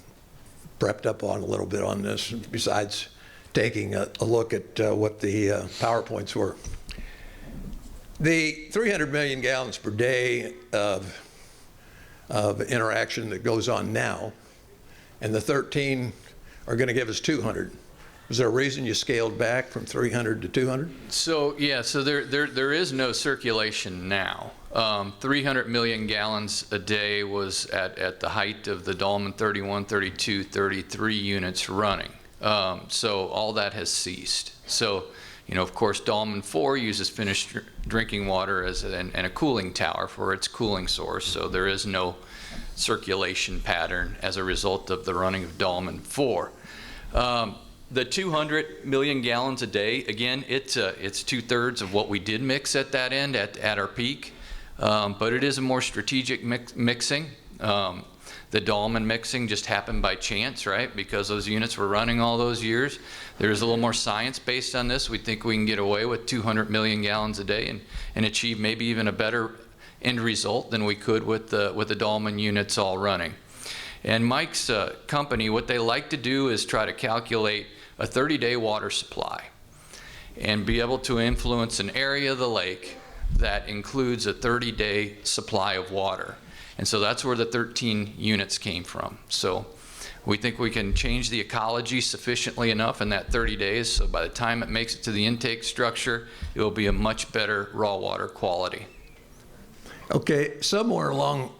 prepped up on a little bit on this, besides taking a look at what the PowerPoints were. The 300 million gallons per day of interaction that goes on now, and the 13 are going to give us 200. Was there a reason you scaled back from 300 to 200? So yeah, so there is no circulation now. 300 million gallons a day was at the height of the Dolman 31, 32, 33 units running. So all that has ceased. So, you know, of course, Dolman 4 uses finished drinking water and a cooling tower for its cooling source. So there is no circulation pattern as a result of the running of Dolman 4. The 200 million gallons a day, again, it's 2/3 of what we did mix at that end at our peak, but it is a more strategic mixing. The Dolman mixing just happened by chance, right? Because those units were running all those years. There's a little more science based on this. We think we can get away with 200 million gallons a day and achieve maybe even a better end result than we could with the Dolman units all running. And Mike's company, what they like to do is try to calculate a 30-day water supply and be able to influence an area of the lake that includes a 30-day supply of water. And so that's where the 13 units came from. So we think we can change the ecology sufficiently enough in that 30 days, so by the time it makes it to the intake structure, it will be a much better raw water quality. Okay, somewhere along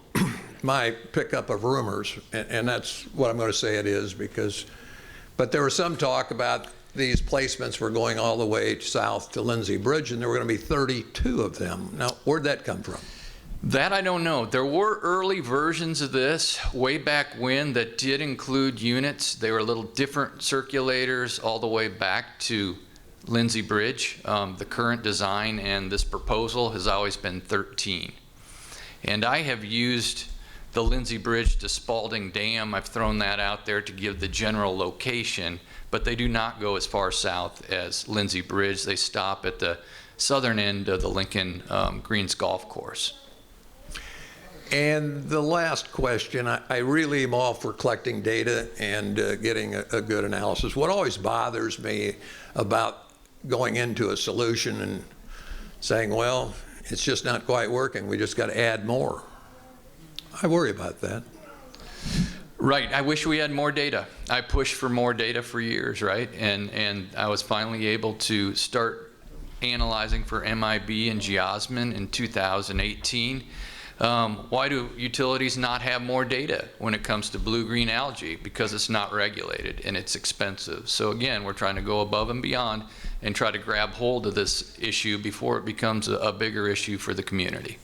my pickup of rumors, and that's what I'm going to say it is, but there was some talk about these placements were going all the way south to Lindsay Bridge, and there were going to be 32 of them. Now, where'd that come from? That I don't know. There were early versions of this way back when that did include units. They were a little different circulators all the way back to Lindsay Bridge. The current design and this proposal has always been 13. And I have used the Lindsay Bridge to Spalding Dam. I've thrown that out there to give the general location, but they do not go as far south as Lindsay Bridge. They stop at the southern end of the Lincoln Greens Golf Course. And the last question, I really am all for collecting data and getting a good analysis. What always bothers me about going into a solution and saying, well, it's just not quite working, we just got to add more. I worry about that. Right. I wish we had more data. I pushed for more data for years, right? And I was finally able to start analyzing for MIB and geosmin in 2018. Why do utilities not have more data when it comes to blue-green algae? Because it's not regulated and it's expensive. So again, we're trying to go above and beyond and try to grab hold of this issue before it becomes a bigger issue for the community.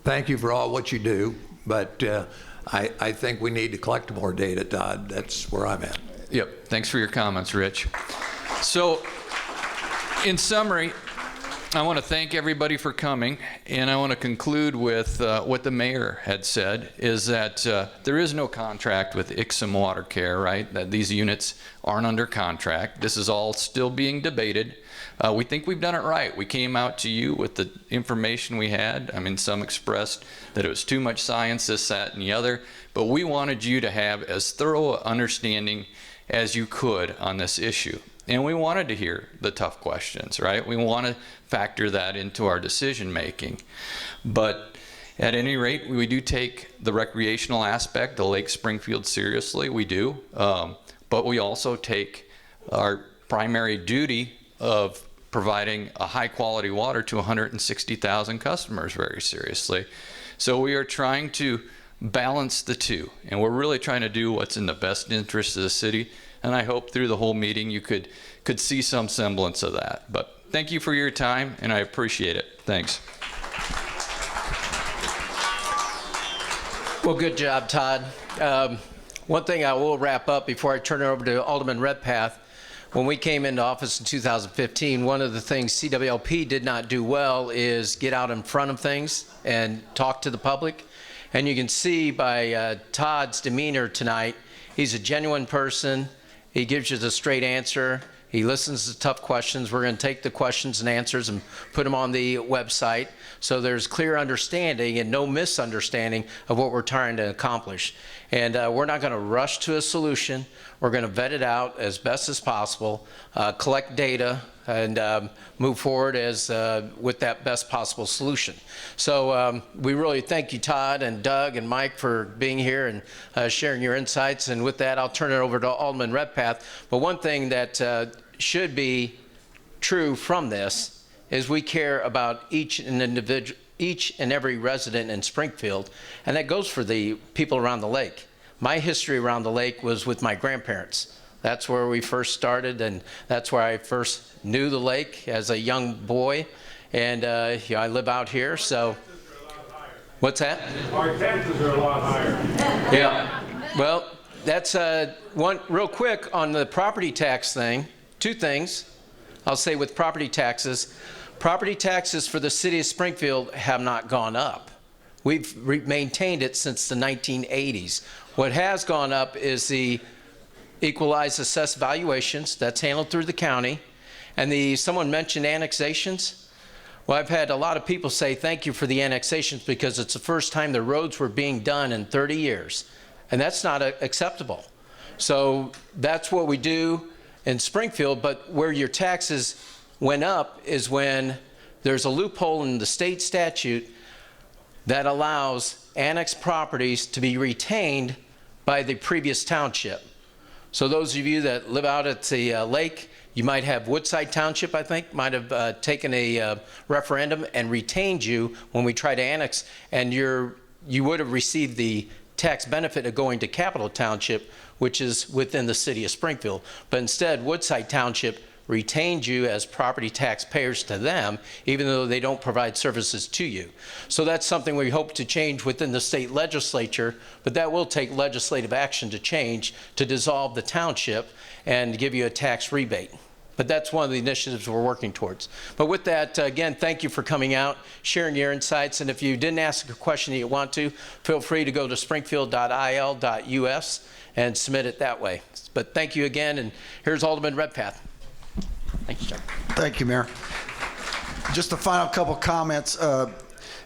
Thank you for all what you do, but I think we need to collect more data, Todd. That's where I'm at. Yep. Thanks for your comments, Rich. So, in summary, I want to thank everybody for coming, and I want to conclude with what the mayor had said, is that there is no contract with IXOM Watercare, right? That these units aren't under contract. This is all still being debated. We think we've done it right. We came out to you with the information we had. I mean, some expressed that it was too much science, this, that, and the other, but we wanted you to have as thorough understanding as you could on this issue. And we wanted to hear the tough questions, right? We want to factor that into our decision making. But At any rate, we do take the recreational aspect, the Lake Springfield, seriously. We do. But we also take our primary duty of providing a high quality water to 160,000 customers very seriously. So we are trying to balance the two, and we're really trying to do what's in the best interest of the city. And I hope through the whole meeting you could see some semblance of that. But thank you for your time, and I appreciate it. Thanks. Well, good job, Todd. One thing I will wrap up before I turn it over to Alderman Redpath. When we came into office in 2015, one of the things CWLP did not do well is get out in front of things and talk to the public. And you can see by Todd's demeanor tonight, he's a genuine person. He gives you the straight answer. He listens to tough questions. We're going to take the questions and answers and put them on the website so there's clear understanding and no misunderstanding of what we're trying to accomplish. And we're not going to rush to a solution. We're going to vet it out as best as possible, collect data, and move forward as with that best possible solution. So we really thank you, Todd and Doug and Mike, for being here and sharing your insights. And with that, I'll turn it over to Alderman Redpath. But one thing that should be true from this is we care about each and every resident in Springfield, and that goes for the people around the lake. My history around the lake was with my grandparents. That's where we first started, and that's where I first knew the lake as a young boy. And you know, I live out here, so. What's that? Our taxes are a lot higher. Yeah. Well, that's one real quick on the property tax thing. Two things. I'll say with property taxes for the city of Springfield have not gone up. We've maintained it since the 1980s. What has gone up is the equalized assessed valuations. That's handled through the county. And someone mentioned annexations. Well, I've had a lot of people say thank you for the annexations because it's the first time the roads were being done in 30 years. And that's not acceptable. So that's what we do in Springfield, but where your taxes went up is when there's a loophole in the state statute that allows annexed properties to be retained by the previous township. So those of you that live out at the lake, you might have Woodside Township, I think, might have taken a referendum and retained you when we try to annex, and you would have received the tax benefit of going to Capital Township, which is within the city of Springfield. But instead, Woodside Township retained you as property taxpayers to them, even though they don't provide services to you. So that's something we hope to change within the state legislature, but that will take legislative action to change, to dissolve the township and give you a tax rebate. But that's one of the initiatives we're working towards. But with that, again, thank you for coming out, sharing your insights. And if you didn't ask a question that you want to, feel free to go to springfield.il.us and submit it that way. But thank you again, and here's Alderman Redpath. Thank you, sir. Thank you, Mayor. Just a final couple comments.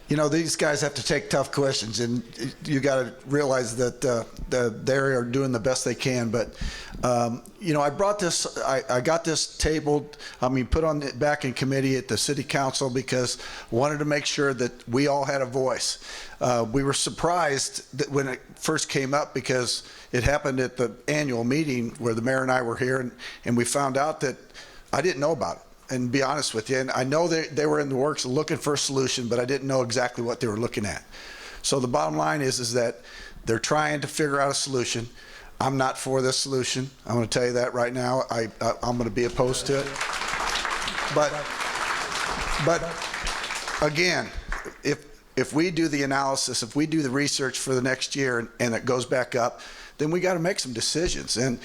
You know, these guys have to take tough questions, and you got to realize that they are doing the best they can. But you know, I brought this. I got this tabled. Put on it back in committee at the city council because I wanted to make sure that we all had a voice. We were surprised that when it first came up because it happened at the annual meeting where the mayor and I were here, and we found out that I didn't know about it. And be honest with you, and I know they were in the works looking for a solution, but I didn't know exactly what they were looking at. So the bottom line is that they're trying to figure out a solution. I'm not for this solution. I'm going to tell you that right now. I'm going to be opposed to it. But again, if we do the analysis, if we do the research for the next year and it goes back up, then we got to make some decisions. And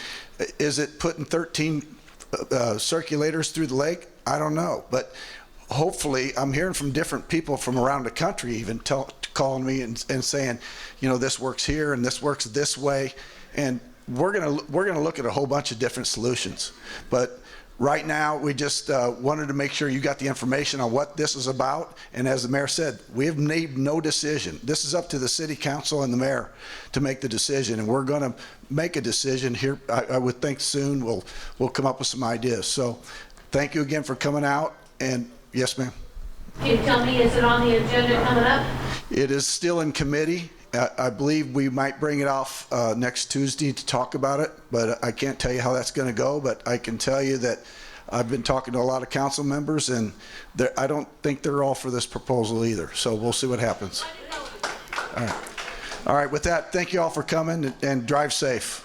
is it putting 13 circulators through the lake? I don't know, but hopefully I'm hearing from different people from around the country even calling me and saying, you know, this works here and this works this way, and we're gonna look at a whole bunch of different solutions. But right now we just wanted to make sure you got the information on what this is about, and as the mayor said, we have made no decision. This is up to the city council and the mayor to make the decision, and we're going to make a decision here. I would think soon we'll come up with some ideas. So thank you again for coming out, and yes, ma'am. Can you tell me, is it on the agenda coming up? It is still in committee. I believe we might bring it off next Tuesday to talk about it, but I can't tell you how that's going to go. But I can tell you that I've been talking to a lot of council members, and I don't think they're all for this proposal either. So we'll see what happens. All right. All right. With that, thank you all for coming, and drive safe.